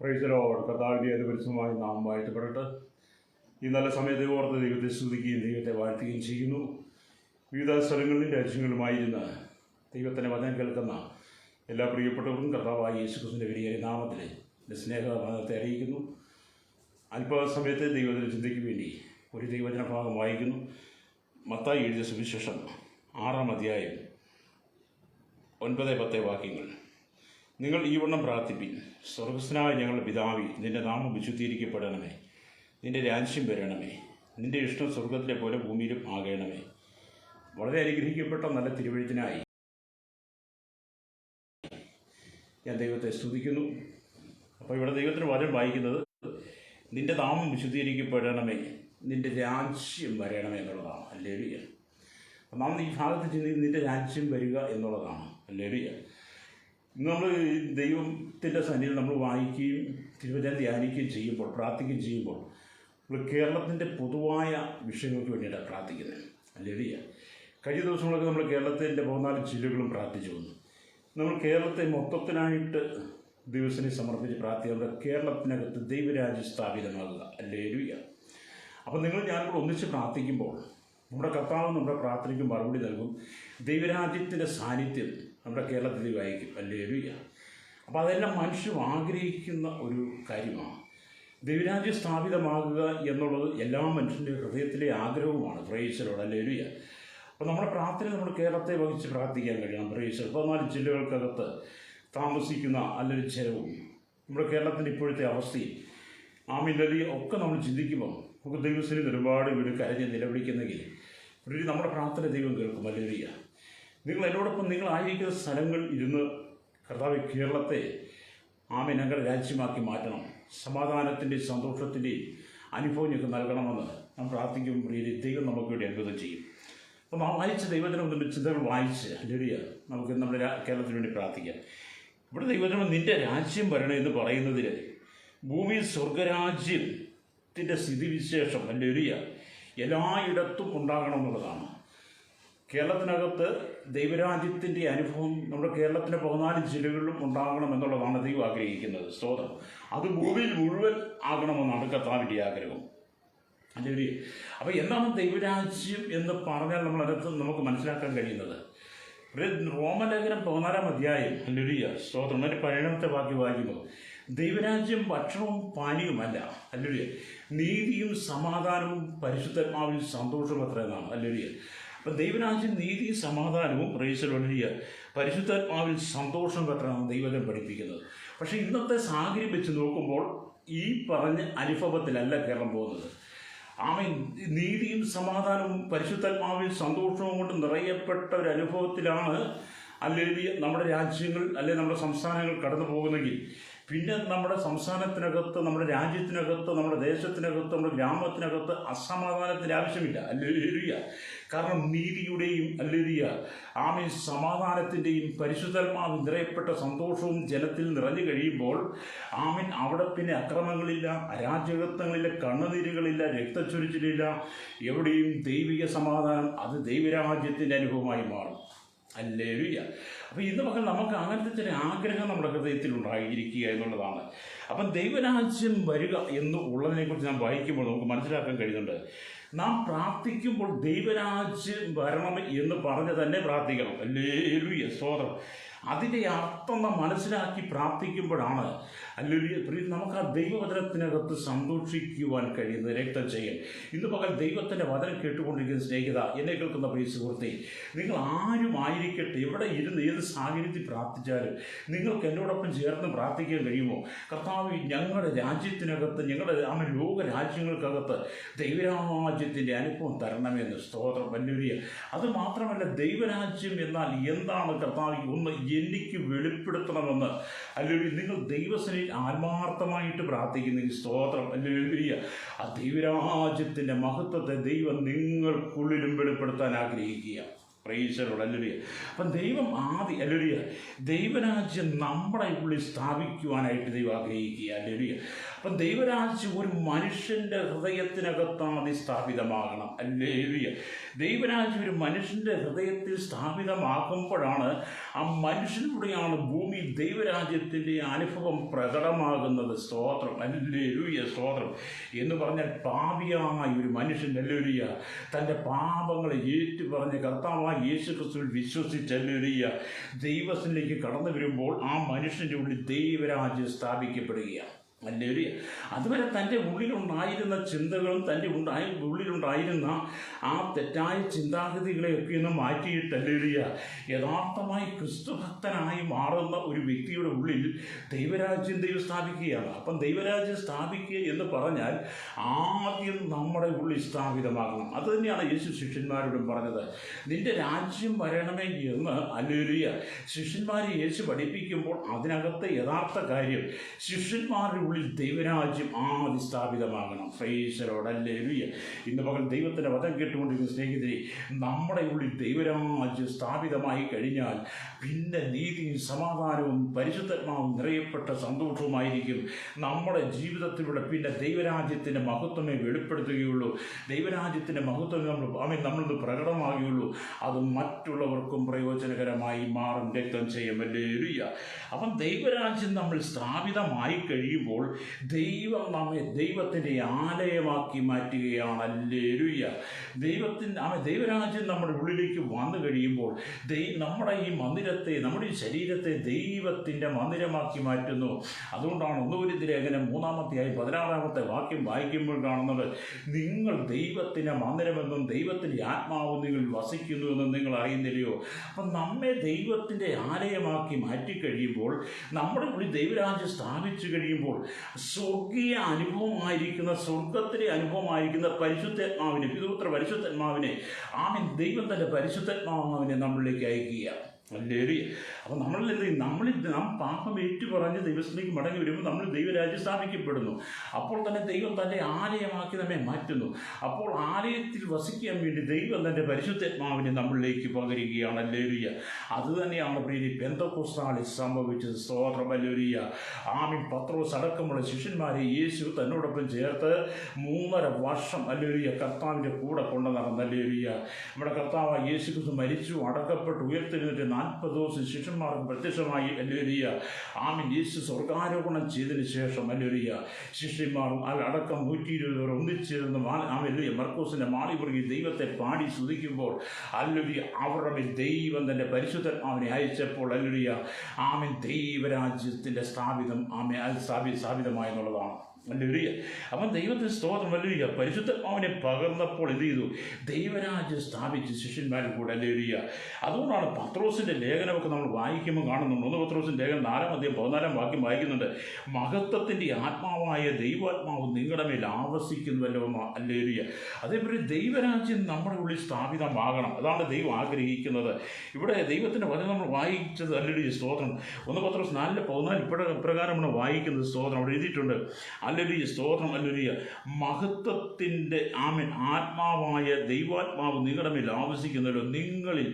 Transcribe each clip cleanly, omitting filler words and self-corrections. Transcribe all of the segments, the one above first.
Praise Lord. കർത്താവിൻ്റെ അതിപരിശുദ്ധമായ നാമം വാഴ്ത്തപ്പെടട്ടെ. ഈ നല്ല സമയത്തെ ഓർത്ത് ദൈവത്തെ സ്തുതിക്കുകയും ദൈവത്തെ വാഴ്ത്തുകയും ചെയ്യുന്നു. വിവിധ സ്ഥലങ്ങളിലും രാജ്യങ്ങളുമായിരുന്ന ദൈവത്തിൻ്റെ വചനം കേൾക്കുന്ന എല്ലാ പ്രിയപ്പെട്ടവർക്കും കർത്താവായ യേശുക്രിസ്തുവിൻ്റെ വലിയ നാമത്തിൽ എൻ്റെ സ്നേഹവചനത്തെ അറിയിക്കുന്നു. അല്പസമയത്തെ ദൈവത്തിൻ്റെ ചിന്തയ്ക്ക് വേണ്ടി ഒരു ദൈവവചന ഭാഗം വായിക്കുന്നു. മത്തായി എഴുതിയ സുവിശേഷം 6-ാം അധ്യായം 9-10 വാക്യങ്ങൾ. നിങ്ങൾ ഈ വണ്ണം പ്രാർത്ഥിപ്പിൻ: സ്വർഗസ്ഥനായ ഞങ്ങളുടെ പിതാവേ, നിന്റെ നാമം വിശുദ്ധീകരിക്കപ്പെടണമേ, നിന്റെ രാജ്യം വരണമേ, നിന്റെ ഇഷ്ടം സ്വർഗത്തിലെ പോലെ ഭൂമിയിലും ആകണമേ. വളരെ അനുഗ്രഹിക്കപ്പെട്ട നല്ല തിരുവഴുത്തിനായി ഞാൻ ദൈവത്തെ സ്തുതിക്കുന്നു. അപ്പോൾ ഇവിടെ ദൈവത്തിന് വചനം വായിക്കുന്നത് നിന്റെ നാമം വിശുദ്ധീകരിക്കപ്പെടണമേ, നിന്റെ രാജ്യം വരണമേ എന്നുള്ളതാണ്. ഹല്ലേലൂയ. അപ്പം നാം ഈ ഭാഗത്ത് ചിന്തിക്കുന്നത് നിന്റെ രാജ്യം വരിക എന്നുള്ളതാണ്. ഹല്ലേലൂയ. ഇന്ന് നമ്മൾ ദൈവത്തിൻ്റെ സന്നിധിയിൽ നമ്മൾ വായിക്കുകയും തിരുവചനം ധ്യാനിക്കുകയും ചെയ്യുമ്പോൾ, പ്രാർത്ഥിക്കുകയും ചെയ്യുമ്പോൾ നമ്മൾ കേരളത്തിൻ്റെ പൊതുവായ വിഷയങ്ങൾക്ക് വേണ്ടിയിട്ടാണ് പ്രാർത്ഥിക്കുന്നത്. ഹല്ലേലൂയ. കഴിഞ്ഞ ദിവസങ്ങളൊക്കെ നമ്മൾ കേരളത്തിൻ്റെ 14 ജില്ലകളും പ്രാർത്ഥിച്ചു വന്നു. നമ്മൾ കേരളത്തെ മൊത്തത്തിനായിട്ട് ദിവസനെ സമർപ്പിച്ച് പ്രാർത്ഥിക്കുക. കേരളത്തിനകത്ത് ദൈവരാജ്യം സ്ഥാപിതമാകുക. ഹല്ലേലൂയ. അപ്പം നിങ്ങൾ ഞാനിവിടെ ഒന്നിച്ച് പ്രാർത്ഥിക്കുമ്പോൾ നമ്മുടെ കർത്താവ് നമ്മുടെ പ്രാർത്ഥനയ്ക്ക് മറുപടി നൽകും. ദൈവരാജ്യത്തിൻ്റെ സാന്നിധ്യം നമ്മുടെ കേരളത്തിൽ വായിക്കും. ഹല്ലേലൂയ. അപ്പോൾ അതെല്ലാം മനുഷ്യൻ ആഗ്രഹിക്കുന്ന ഒരു കാര്യമാണ്. ദൈവരാജ്യം സ്ഥാപിതമാകുക എന്നുള്ളത് എല്ലാ മനുഷ്യൻ്റെ ഹൃദയത്തിലെ ആഗ്രഹവുമാണ്. Praise the Lord. ഹല്ലേലൂയ. അപ്പോൾ നമ്മുടെ പ്രാർത്ഥന നമ്മൾ കേരളത്തെ വഹിച്ച് പ്രാർത്ഥിക്കാൻ കഴിയണം. Price the Lord. 14 ജില്ലകൾക്കകത്ത് താമസിക്കുന്ന അല്ലെങ്കിൽ ജനവും നമ്മുടെ കേരളത്തിൻ്റെ ഇപ്പോഴത്തെ അവസ്ഥയും ആമില്ലി ഒക്കെ നമ്മൾ ചിന്തിക്കുമ്പോൾ നമുക്ക് ദൈവസ്ഥയിൽ ഒരുപാട് വീട് കരഞ്ഞ് നിലവിളിക്കുന്നെങ്കിൽ നമ്മുടെ പ്രാർത്ഥന ദൈവം കേൾക്കും. ഹല്ലേലൂയ. നിങ്ങൾ എന്നോടൊപ്പം നിങ്ങളായിരിക്കുന്ന സ്ഥലങ്ങൾ ഇരുന്ന് കർത്താവ് കേരളത്തെ ഞങ്ങളുടെ രാജ്യമാക്കി മാറ്റണം, സമാധാനത്തിൻ്റെയും സന്തോഷത്തിൻ്റെയും അനുഭവം ഞങ്ങൾക്ക് നൽകണമെന്ന് നാം പ്രാർത്ഥിക്കുമ്പോൾ ദൈവം നമുക്ക് വേണ്ടി അത്ഭുതം ചെയ്യും. അപ്പോൾ നാം വായിച്ച ദൈവത്തിൻ്റെ ചിന്തകൾ വായിച്ച് ഹല്ലേലൂയ നമുക്ക് നമ്മുടെ കേരളത്തിന് വേണ്ടി പ്രാർത്ഥിക്കാം. ഇവിടെ ദൈവത്തിനും നിൻ്റെ രാജ്യം വരണം എന്ന് പറയുന്നതിൽ ഭൂമിയിൽ സ്വർഗരാജ്യത്തിൻ്റെ സ്ഥിതിവിശേഷം ഹല്ലേലൂയ എല്ലായിടത്തും ഉണ്ടാകണമെന്നുള്ളതാണ്. കേരളത്തിനകത്ത് ദൈവരാജ്യത്തിൻ്റെ അനുഭവം നമ്മുടെ കേരളത്തിൻ്റെ 14 ജില്ലകളിലും ഉണ്ടാകണം എന്നുള്ളതാണ് ദൈവം ആഗ്രഹിക്കുന്നത്. സ്തോത്രം. അത് ഭൂമിയിൽ മുഴുവൻ ആകണമെന്നാണ് കർത്താവിൻ്റെ ആഗ്രഹം. ഹല്ലേലൂയ. അപ്പോൾ എന്താണ് ദൈവരാജ്യം എന്ന് പറഞ്ഞാൽ നമ്മളതിനകത്ത് നമുക്ക് മനസ്സിലാക്കാൻ കഴിയുന്നത് റോമലേഖനം 14-ാം അധ്യായം ഹല്ലേലൂയ സ്തോത്രം 17-ാമത്തെ വാക്യം വായിക്കുമ്പോൾ ദൈവരാജ്യം ഭക്ഷണവും പാനീയവുമല്ല, ഹല്ലേലൂയ, നീതിയും സമാധാനവും പരിശുദ്ധാത്മാവിൽ സന്തോഷവും അത്ര എന്നാണ്. ഹല്ലേലൂയ. അപ്പം ദൈവരാജ്യം നീതിയും സമാധാനവും പ്രൈസ് ദി ലോർഡ് പരിശുദ്ധാത്മാവിൽ സന്തോഷം അത്രയാണ് ദൈവം പഠിപ്പിക്കുന്നത്. പക്ഷേ ഇന്നത്തെ സാഹചര്യം വെച്ച് നോക്കുമ്പോൾ ഈ പറഞ്ഞ അനുഭവത്തിലല്ല കേരളം പോകുന്നത്. ആമേൻ. നീതിയും സമാധാനവും പരിശുദ്ധാത്മാവിൽ സന്തോഷവും കൊണ്ട് നിറയപ്പെട്ട ഒരു അനുഭവത്തിലാണ് അല്ലെങ്കിൽ നമ്മുടെ രാജ്യങ്ങൾ അല്ലെങ്കിൽ നമ്മുടെ സംസ്ഥാനങ്ങൾ കടന്നു പോകുന്നെങ്കിൽ പിന്നെ നമ്മുടെ സംസ്ഥാനത്തിനകത്ത്, നമ്മുടെ രാജ്യത്തിനകത്ത്, നമ്മുടെ ദേശത്തിനകത്ത്, നമ്മുടെ ഗ്രാമത്തിനകത്ത് അസമാധാനത്തിൻ്റെ ആവശ്യമില്ല. ഹല്ലേലൂയ. കാരണം നീതിയുടെയും ഹല്ലേലൂയ ആമേൻ സമാധാനത്തിൻ്റെയും പരിശുദ്ധാത്മാവ് നിറയപ്പെട്ട സന്തോഷവും ജനത്തിൽ നിറഞ്ഞു കഴിയുമ്പോൾ ആമേൻ അവിടെ പിന്നെ അക്രമങ്ങളില്ല, അരാജകത്വങ്ങളില്ല, കണ്ണുനീരുകളില്ല, രക്തച്ചൊരിച്ചിലില്ല. എവിടെയും ദൈവിക സമാധാനം, അത് ദൈവരാജ്യത്തിൻ്റെ അനുഭവമായി മാറും. ഹല്ലേലൂയ. അപ്പോൾ ഇന്ന് പകൽ നമുക്ക് അങ്ങനത്തെ ചില ആഗ്രഹം നമ്മുടെ ഹൃദയത്തിൽ ഉണ്ടായിരിക്കുക എന്നുള്ളതാണ്. അപ്പം ദൈവരാജ്യം വരിക എന്ന് ഉള്ളതിനെക്കുറിച്ച് നാം വായിക്കുമ്പോൾ നമുക്ക് മനസ്സിലാക്കാൻ കഴിയുന്നുണ്ട്. നാം പ്രാർത്ഥിക്കുമ്പോൾ ദൈവരാജ്യം വരണം എന്ന് പറഞ്ഞ് തന്നെ പ്രാർത്ഥിക്കണം. ഹല്ലേലൂയ സ്തോത്രം. അതിൻ്റെ അർത്ഥം നാം മനസ്സിലാക്കി പ്രാർത്ഥിക്കുമ്പോഴാണ് ഹല്ലേലൂയ നമുക്ക് ആ ദൈവവചനത്തിനകത്ത് സന്തോഷിക്കുവാൻ കഴിയുന്നത്. രക്തം ചെയ്യൽ. ഇന്ന് പകൽ ദൈവത്തിൻ്റെ വചനം കേട്ടുകൊണ്ടിരിക്കുന്ന സ്നേഹിത, എന്നെ കേൾക്കുന്ന പ്രിയ സുഹൃത്തെ, നിങ്ങൾ ആരും ആയിരിക്കട്ടെ, എവിടെ ഇരുന്ന് ഏത് സാഹചര്യത്തിൽ പ്രാർത്ഥിച്ചാലും നിങ്ങൾക്ക് എന്നോടൊപ്പം ചേർന്ന് പ്രാർത്ഥിക്കാൻ കഴിയുമോ? കർത്താവ്, ഞങ്ങളുടെ രാജ്യത്തിനകത്ത്, ഞങ്ങളുടെ ലോകരാജ്യങ്ങൾക്കകത്ത് ദൈവരാജ്യത്തിൻ്റെ അനുഭവം തരണമെന്ന്. സ്തോത്രം. ഹല്ലേലൂയ. അത് മാത്രമല്ല, ദൈവരാജ്യം എന്നാൽ എന്താണ് കർത്താവ് ഒന്ന് എനിക്ക് വെളിപ്പെടുത്തണമെന്ന് അല്ലെങ്കിൽ നിങ്ങൾ ദൈവസേനയിൽ ആത്മാർത്ഥമായിട്ട് പ്രാർത്ഥിക്കുന്നെങ്കിൽ സ്തോത്രം. ഹല്ലേലൂയ. ആ ദൈവരാജ്യത്തിൻ്റെ മഹത്വത്തെ ദൈവം നിങ്ങൾക്കുള്ളിലും വെളിപ്പെടുത്താൻ ആഗ്രഹിക്കുക. പ്രൈസലോട് അല്ലുരിയ. അപ്പം ദൈവം അല്ലുരിയ ദൈവരാജ്യം നമ്മുടെ ഉള്ളിൽ സ്ഥാപിക്കുവാനായിട്ട് ദൈവം ആഗ്രഹിക്കുക. അല്ലുരിയ. അപ്പം ദൈവരാജ്യം ഒരു മനുഷ്യൻ്റെ ഹൃദയത്തിനകത്താണ് സ്ഥാപിതമാകണം. അല്ലേലുയ. ദൈവരാജ്യം ഒരു മനുഷ്യൻ്റെ ഹൃദയത്തിൽ സ്ഥാപിതമാക്കുമ്പോഴാണ് ആ മനുഷ്യനിലൂടെയാണ് ഭൂമിയിൽ ദൈവരാജ്യത്തിൻ്റെ അനുഭവം പ്രകടമാകുന്നത്. സ്തോത്രം. അല്ലേലുയ. സ്തോത്രം. എന്ന് പറഞ്ഞാൽ പാപിയായ ഒരു മനുഷ്യൻ അല്ലേലുയ തൻ്റെ പാപങ്ങളെ ഏറ്റുപറഞ്ഞ് കർത്താവായ യേശു ക്രിസ്തുവിൽ വിശ്വസിച്ച് അല്ലേലുയ ദൈവത്തിലേക്ക് കടന്നു വരുമ്പോൾ ആ മനുഷ്യൻ്റെ ഉള്ളിൽ ദൈവരാജ്യം സ്ഥാപിക്കപ്പെടുകയാണ്. അല്ലേലുയ. അതുവരെ തൻ്റെ ഉള്ളിലുണ്ടായിരുന്ന ചിന്തകളും തൻ്റെ ഉള്ളിലുണ്ടായിരുന്ന ആ തെറ്റായ ചിന്താഗതികളെയൊക്കെ ഒന്ന് മാറ്റിയിട്ട് അല്ലേലുയ യഥാർത്ഥമായി ക്രിസ്തുഭക്തനായി മാറുന്ന ഒരു വ്യക്തിയുടെ ഉള്ളിൽ ദൈവരാജ്യം ദൈവം സ്ഥാപിക്കുകയാണ്. അപ്പം ദൈവരാജ്യം സ്ഥാപിക്കുക എന്ന് പറഞ്ഞാൽ ആദ്യം നമ്മുടെ ഉള്ളിൽ സ്ഥാപിതമാകണം. അത് തന്നെയാണ് യേശു ശിഷ്യന്മാരോടും പറഞ്ഞത്. നിന്റെ രാജ്യം വരണമേ എന്ന് അല്ലേലുയ ശിഷ്യന്മാരെ യേശു പഠിപ്പിക്കുമ്പോൾ അതിനകത്തെ യഥാർത്ഥ കാര്യം ശിഷ്യന്മാരുടെ ഉള്ളിൽ ദൈവരാജ്യം ആദ്യം സ്ഥാപിതമാകണം. പ്രൈസലോട് അല്ലേലുയ. ഇന്ന് പകൽ ദൈവത്തിൻ്റെ വചനം കേട്ടുകൊണ്ടിരിക്കുന്ന സ്നേഹിതരെ, നമ്മുടെ ഉള്ളിൽ ദൈവരാജ്യം സ്ഥാപിതമായി കഴിഞ്ഞാൽ പിന്നെ നീതിയും സമാധാനവും പരിശുദ്ധാത്മാവും നിറയപ്പെട്ട സന്തോഷവുമായിരിക്കും നമ്മുടെ ജീവിതത്തിലൂടെ. പിന്നെ ദൈവരാജ്യത്തിൻ്റെ മഹത്വമേ വെളിപ്പെടുത്തുകയുള്ളൂ. ദൈവരാജ്യത്തിൻ്റെ മഹത്വം നമ്മളിത് പ്രകടമാകുകയുള്ളൂ. അത് മറ്റുള്ളവർക്കും പ്രയോജനകരമായി മാറും. രക്തം ചെയ്യും. അല്ലേലുയ. അപ്പം ദൈവരാജ്യം നമ്മൾ സ്ഥാപിതമായി കഴിയുമ്പോൾ ദൈവം നമ്മെ ദൈവത്തിൻ്റെ ആലയമാക്കി മാറ്റുകയാണ്. അല്ലേലുയ. ദൈവരാജ്യം നമ്മുടെ ഉള്ളിലേക്ക് വന്നു കഴിയുമ്പോൾ നമ്മുടെ ഈ മന്ദിരത്തെ, നമ്മുടെ ഈ ശരീരത്തെ ദൈവത്തിൻ്റെ മന്ദിരമാക്കി മാറ്റുന്നു. അതുകൊണ്ടാണ് 1 കൊരിന്ത്യർ ലേഖനം 3-16 വാക്യം വായിക്കുമ്പോൾ കാണുന്നത്, നിങ്ങൾ ദൈവത്തിൻ്റെ മന്ദിരമെന്നും ദൈവത്തിൻ്റെ ആത്മാവ് നിങ്ങൾ വസിക്കുന്നുവെന്നും നിങ്ങൾ അറിയുന്നില്ലയോ. അപ്പം നമ്മെ ദൈവത്തിൻ്റെ ആലയമാക്കി മാറ്റിക്കഴിയുമ്പോൾ, നമ്മുടെ ഉള്ളിൽ ദൈവരാജ്യം സ്ഥാപിച്ചു കഴിയുമ്പോൾ സ്വർഗീയ അനുഭവമായിരിക്കുന്ന, സ്വർഗത്തിലെ അനുഭവമായിരിക്കുന്ന പരിശുദ്ധാത്മാവിനെ, പിതൃപുത്ര പരിശുദ്ധാത്മാവിനെ ദൈവം തൻ്റെ പരിശുദ്ധാത്മാവിനെ നമ്മളിലേക്ക് അയക്കുക. അല്ലേലുയ. അപ്പം നാം പാപം ഏറ്റുപറഞ്ഞ് ദൈവത്തിലേക്ക് മടങ്ങി വരുമ്പോൾ നമ്മൾ ദൈവരാജ്യം സ്ഥാപിക്കപ്പെടുന്നു. അപ്പോൾ തന്നെ ദൈവം തൻ്റെ ആലയമാക്കി നമ്മെ മാറ്റുന്നു. അപ്പോൾ ആലയത്തിൽ വസിക്കാൻ വേണ്ടി ദൈവം തൻ്റെ പരിശുദ്ധാത്മാവിനെ നമ്മളിലേക്ക് പകരുകയാണ്. അല്ലേലുയ. അതുതന്നെയാണ് പ്രിയ പെന്തക്കോസ്താളിൽ സംഭവിച്ചത്. സ്തോത്രം. അല്ലേലുയ. പത്രോസ് അടക്കമുള്ള ശിഷ്യന്മാരെ യേശു തന്നോടൊപ്പം ചേർത്ത് 3.5 വർഷം അല്ലേലുയ കർത്താവിൻ്റെ കൂടെ കൊണ്ടു നടന്നു. അല്ലേലുയ. നമ്മുടെ കർത്താവ് യേശു ക്രിസ്തു മരിച്ചു, അടക്കപ്പെട്ട്, ഉയർത്തെഴുന്നേറ്റ് 40 ദിവസം ശിഷ്യന്മാർക്ക് പ്രത്യക്ഷമായി. അല്ലേലുയ. യേശു സ്വർഗാരോപണം ചെയ്തതിന് ശേഷം അല്ലേലുയ ശിഷ്യന്മാരും അടക്കം 120 ഒന്നിച്ചിരുന്ന് മർക്കോസിന്റെ മാളിമുറുകി ദൈവത്തെ പാടി സ്തുതിക്കുമ്പോൾ അല്ലേലുയ അവരുടെ മേൽ ദൈവം തന്റെ പരിശുദ്ധാത്മാവിനെ അയച്ചപ്പോൾ അല്ലേലുയ ദൈവരാജ്യത്തിന്റെ സ്ഥാപിതമായെന്നുള്ളതാണ്. അല്ലേലുയ. അപ്പം ദൈവത്തിന് സ്തോത്രം. അല്ലേലുയ. പരിശുദ്ധാത്മാവിനെ പകർന്നപ്പോൾ എന്ത് ചെയ്തു? ദൈവരാജ്യം സ്ഥാപിച്ച് ശിഷ്യന്മാരിൽ കൂടെ. അല്ലേലുയ. അതുകൊണ്ടാണ് പത്രോസിന്റെ ലേഖനമൊക്കെ നമ്മൾ വായിക്കുമ്പോൾ കാണുന്നുണ്ട്. 1 പത്രോസിന്റെ ലേഖനം 4-14 വാക്യം വായിക്കുന്നുണ്ട്. മഹത്വത്തിന്റെ ആത്മാവായ ദൈവാത്മാവ് നിങ്ങളുടെ മേൽ ആവസിക്കുന്നുവല്ലോ. അല്ലേലുയ. അതേപോലെ ദൈവരാജ്യം നമ്മുടെ ഉള്ളിൽ സ്ഥാപിതമാകണം. അതാണ് ദൈവം ആഗ്രഹിക്കുന്നത്. ഇവിടെ ദൈവത്തിന്റെ വചനം നമ്മൾ വായിച്ചത്. അല്ലേലുയ. സ്തോത്രം. 1 പത്രോസ് 4:14 ഇപ്രകാരമാണ് വായിക്കുന്നത്. സ്തോത്രം. അവിടെ എഴുതിയിട്ടുണ്ട്. അല്ലേലുയ. സ്തോത്രം. അല്ലേലുയ. മഹത്വത്തിൻ്റെ ആത്മാവായ ദൈവാത്മാവ് നിങ്ങളുടെ മേൽ ആവസിക്കുന്നല്ലോ. നിങ്ങളിൽ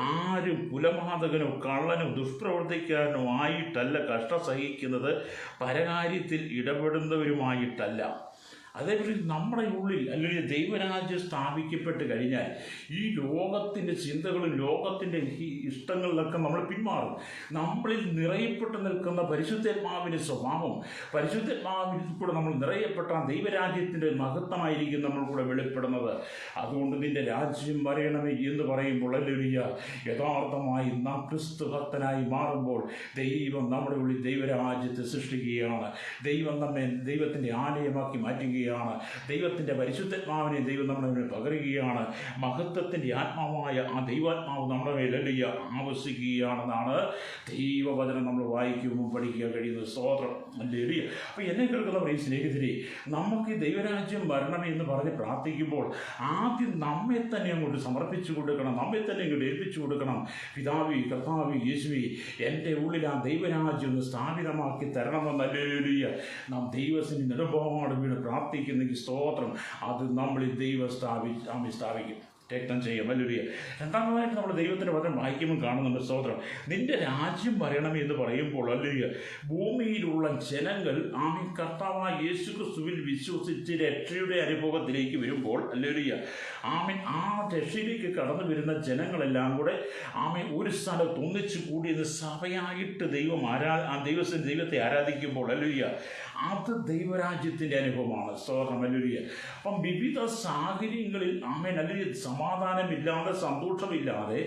ആരും കുലപാതകനോ കള്ളനോ ദുഷ്പ്രവർത്തിക്കാരനോ ആയിട്ടല്ല കഷ്ടം സഹിക്കുന്നത്, പരകാര്യത്തിൽ ഇടപെടുന്നവരുമായിട്ടല്ല. അതേപോലെ നമ്മുടെ ഉള്ളിൽ അല്ലെങ്കിൽ ദൈവരാജ്യം സ്ഥാപിക്കപ്പെട്ട് കഴിഞ്ഞാൽ ഈ ലോകത്തിൻ്റെ ചിന്തകളും ലോകത്തിൻ്റെ ഇഷ്ടങ്ങളിലൊക്കെ നമ്മൾ പിന്മാറും. നമ്മളിൽ നിറയപ്പെട്ട് നിൽക്കുന്ന പരിശുദ്ധാത്മാവിൻ്റെ സ്വഭാവം, പരിശുദ്ധാത്മാവിൽ കൂടെ നമ്മൾ നിറയപ്പെട്ട ദൈവരാജ്യത്തിൻ്റെ മഹത്വമായിരിക്കും നമ്മൾ കൂടെ വെളിപ്പെടുന്നത്. അതുകൊണ്ട് നിന്റെ രാജ്യം വരയണമേ എന്ന് പറയുമ്പോൾ അല്ലേലുയ യഥാർത്ഥമായി നാം ക്രിസ്തുഭക്തനായി മാറുമ്പോൾ ദൈവം നമ്മുടെ ഉള്ളിൽ ദൈവരാജ്യത്തെ സൃഷ്ടിക്കുകയാണ്. ദൈവം നമ്മെ ദൈവത്തിൻ്റെ ആലയമാക്കി മാറ്റുകയാണ്. ദൈവത്തിൻ്റെ പരിശുദ്ധാത്മാവിനെ ദൈവം നമ്മുടെ മേൽ പകരുകയാണ്. മഹത്വത്തിൻ്റെ ആത്മാവായ ആ ദൈവാത്മാവ് നമ്മുടെ മേൽ അല്ലേലുയ ആവസിക്കുകയാണെന്നാണ് ദൈവവചനം നമ്മൾ വായിക്കുമ്പോൾ പഠിക്കാൻ കഴിയുന്നത്. സ്തോത്രം. അല്ലേലുയ. അപ്പോൾ എന്നെ കേൾക്കുന്നവർ, ഈ സ്നേഹിതരെ, നമുക്ക് ദൈവരാജ്യം വരണമേ എന്ന് പറഞ്ഞ് പ്രാർത്ഥിക്കുമ്പോൾ ആദ്യം നമ്മെ തന്നെ അങ്ങോട്ട് സമർപ്പിച്ചു കൊടുക്കണം. നമ്മെ തന്നെ അങ്ങോട്ട് ഏൽപ്പിച്ചു കൊടുക്കണം. പിതാവി, കർത്താവി, യേശുവി, എൻ്റെ ഉള്ളിൽ ആ ദൈവരാജ്യം ഒന്ന് സ്ഥാപിതമാക്കി തരണമെന്ന് അല്ലേലുയ നാം ദൈവത്തിന് നിലപാട് വീണ് പ്രാർത്ഥിക്കുന്നെങ്കിൽ സ്തോത്രം, അത് നമ്മളിൽ ദൈവം സ്ഥാപിക്കും. രക്തം ചെയ്യും. ഹല്ലേലൂയ. രണ്ടാമതായിട്ട് നമ്മൾ ദൈവത്തിൻ്റെ വചനം വായിക്കുമ്പോൾ കാണുന്നുണ്ട്, സ്തോത്രം, നിന്റെ രാജ്യം വരണമേ എന്ന് പറയുമ്പോൾ ഹല്ലേലൂയ, ഭൂമിയിലുള്ള ജനങ്ങൾ ആമേൻ കർത്താവായ യേശുക്രിസ്തുവിൽ വിശ്വസിച്ച് രക്ഷയുടെ അനുഭവത്തിലേക്ക് വരുമ്പോൾ ഹല്ലേലൂയ, ആമേൻ ആ രക്ഷയിലേക്ക് കടന്നു വരുന്ന ജനങ്ങളെല്ലാം കൂടെ ആമേൻ ഒരു സ്ഥലത്ത് ഒന്നിച്ചു കൂടി സഭയായിട്ട് ദൈവത്തെ ആരാധിക്കുമ്പോൾ ഹല്ലേലൂയ, അത് ദൈവരാജ്യത്തിൻ്റെ അനുഭവമാണ്. സ്തോത്രം. ഹല്ലേലൂയ. അപ്പം വിവിധ സാഹചര്യങ്ങളിൽ ആമേൻ ഹല്ലേലൂയ സമാധാനമില്ലാതെ സന്തോഷമില്ലാതെ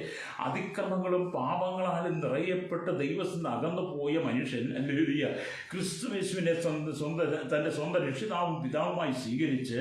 അതിക്രമങ്ങളും പാപങ്ങളാലും നിറയപ്പെട്ട് ദൈവത്തിൽ അകന്നു പോയ മനുഷ്യൻ ഹല്ലേലൂയ ക്രിസ്തുയേശുവിനെ തൻ്റെ സ്വന്തം രക്ഷിതാവും പിതാവുമായി സ്വീകരിച്ച്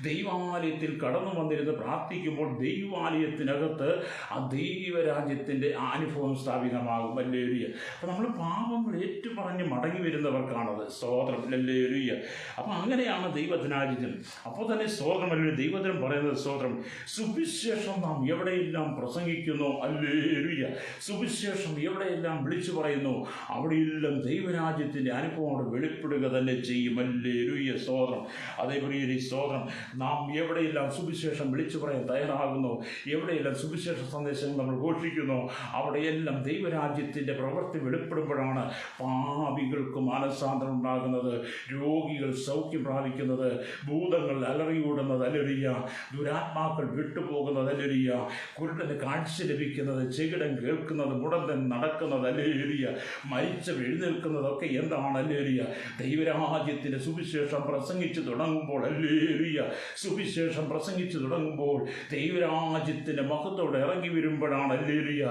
ദൈവാലയത്തിൽ കടന്നു വന്നിരുന്ന് പ്രാർത്ഥിക്കുമ്പോൾ ദൈവാലയത്തിനകത്ത് ആ ദൈവരാജ്യത്തിൻ്റെ അനുഭവം സ്ഥാപിതമാകും. ഹല്ലേലൂയ. അപ്പം നമ്മൾ പാപങ്ങൾ ഏറ്റുപറഞ്ഞ് മടങ്ങി വരുന്നവർക്കാണത്. സ്തോത്രം. ഹല്ലേലൂയ. അപ്പം അങ്ങനെയാണ് ദൈവത്തിനാജിതം. അപ്പോൾ തന്നെ സ്തോത്രം. ഹല്ലേലൂയ. ദൈവത്തിനും പറയുന്നത് സ്തോത്രം, സുവിശേഷം നാം എവിടെയെല്ലാം പ്രസംഗിക്കുന്നു, ഹല്ലേലൂയ, സുവിശേഷം എവിടെയെല്ലാം വിളിച്ചു പറയുന്നു, അവിടെയെല്ലാം ദൈവരാജ്യത്തിൻ്റെ അനുഭവം അവിടെ വെളിപ്പെടുക തന്നെ ചെയ്യും. ഹല്ലേലൂയ. സ്തോത്രം. അതേപോലെ സ്തോത്രം, നാം എവിടെയെല്ലാം സുവിശേഷം വിളിച്ചു പറയാൻ തയ്യാറാകുന്നു, എവിടെയെല്ലാം സുവിശേഷ സന്ദേശങ്ങൾ നമ്മൾ ഘോഷിക്കുന്നു, അവിടെയെല്ലാം ദൈവരാജ്യത്തിൻ്റെ പ്രവൃത്തി വെളിപ്പെടുമ്പോഴാണ് പാപികൾക്ക് മാനസാന്തരം ഉണ്ടാകുന്നത്, രോഗികൾ സൗഖ്യം പ്രാപിക്കുന്നത്, ഭൂതങ്ങൾ അലറിയൂടുന്നത്, ഹല്ലേലൂയ, ദുരാത്മാക്കൾ വിട്ടുപോകുന്നത്, ഹല്ലേലൂയ, കുരുടന് കാഴ്ച ലഭിക്കുന്നത്, ചെകിടൻ കേൾക്കുന്നത്, മുടന്തൻ നടക്കുന്നത്, ഹല്ലേലൂയ, മരിച്ചവർ എഴുന്നേൽക്കുന്നതൊക്കെ എന്താണ്? ഹല്ലേലൂയ, ദൈവരാജ്യത്തിൻ്റെ സുവിശേഷം പ്രസംഗിച്ചു തുടങ്ങുമ്പോൾ, ഹല്ലേലൂയ, സുവിശേഷം പ്രസംഗിച്ചു തുടങ്ങുമ്പോൾ ദൈവരാജ്യത്തിൻ്റെ മഹത്വം ഇറങ്ങി വരുമ്പോഴാണ്, ഹല്ലേലൂയ,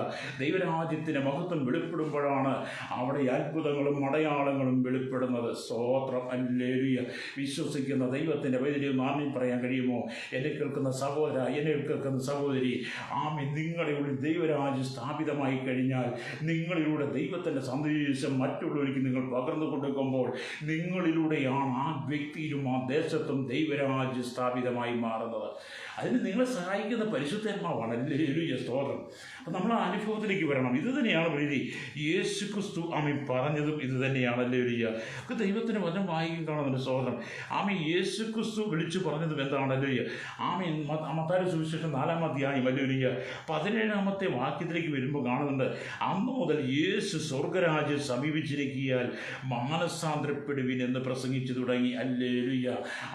ദൈവരാജ്യത്തിൻ്റെ മഹത്വം വെളിപ്പെടുമ്പോഴാണ് അവിടെ അത്ഭുതങ്ങളും അടയാളങ്ങളും വെളിപ്പെടുന്നത്. സ്തോത്രം. ഹല്ലേലൂയ. വിശ്വസിക്കുന്ന ദൈവത്തിൻ്റെ വൈദ്യുതി നാമം പറയാൻ കഴിയുമോ? എന്നെ കേൾക്കുന്ന സഹോദര, എന്നെ കേൾക്കുന്ന സഹോദരി, ആമേൻ, നിങ്ങളുടെ ഉള്ളിൽ ദൈവരാജ്യം സ്ഥാപിതമായി കഴിഞ്ഞാൽ നിങ്ങളിലൂടെ ദൈവത്തിൻ്റെ സന്ദേശം മറ്റുള്ളവർക്ക് നിങ്ങൾ പകർന്നു കൊടുക്കുമ്പോൾ നിങ്ങളിലൂടെയാണ് ആ വ്യക്തിയിലും ആ ദേശത്തും ദൈവരാജ്യം സ്ഥാപിതമായി മാറുന്നത്. അതിന് നിങ്ങളെ സഹായിക്കുന്ന പരിശുദ്ധാത്മാവാണ്. ഹല്ലേലൂയ. സ്തോത്രം. അപ്പം നമ്മൾ ആ അനുഭവത്തിലേക്ക് വരണം. ഇത് തന്നെയാണ് പ്രീതി യേശു ക്രിസ്തു ആമേൻ പറഞ്ഞതും ഇത് തന്നെയാണ്. ഹല്ലേലൂയ. ദൈവത്തിന് വചനം വായിക്കും കാണുന്നുണ്ട്. സ്തോത്രം. ആമേൻ, യേശു ക്രിസ്തു വിളിച്ചു പറഞ്ഞതും എന്താണ്? ഹല്ലേലൂയ. ആമേൻ, മത്തായിയുടെ സുവിശേഷം 4-ാം അധ്യായം ഹല്ലേലൂയ 17-ാമത്തെ വാക്യത്തിലേക്ക് വരുമ്പോൾ കാണുന്നുണ്ട്, അന്ന് മുതൽ യേശു സ്വർഗരാജ്യം സമീപിച്ചിരിക്കിയാൽ മാനസാന്തരപ്പെടുവിൻ എന്ന് പ്രസംഗിച്ചു തുടങ്ങി. ഹല്ലേലൂയ.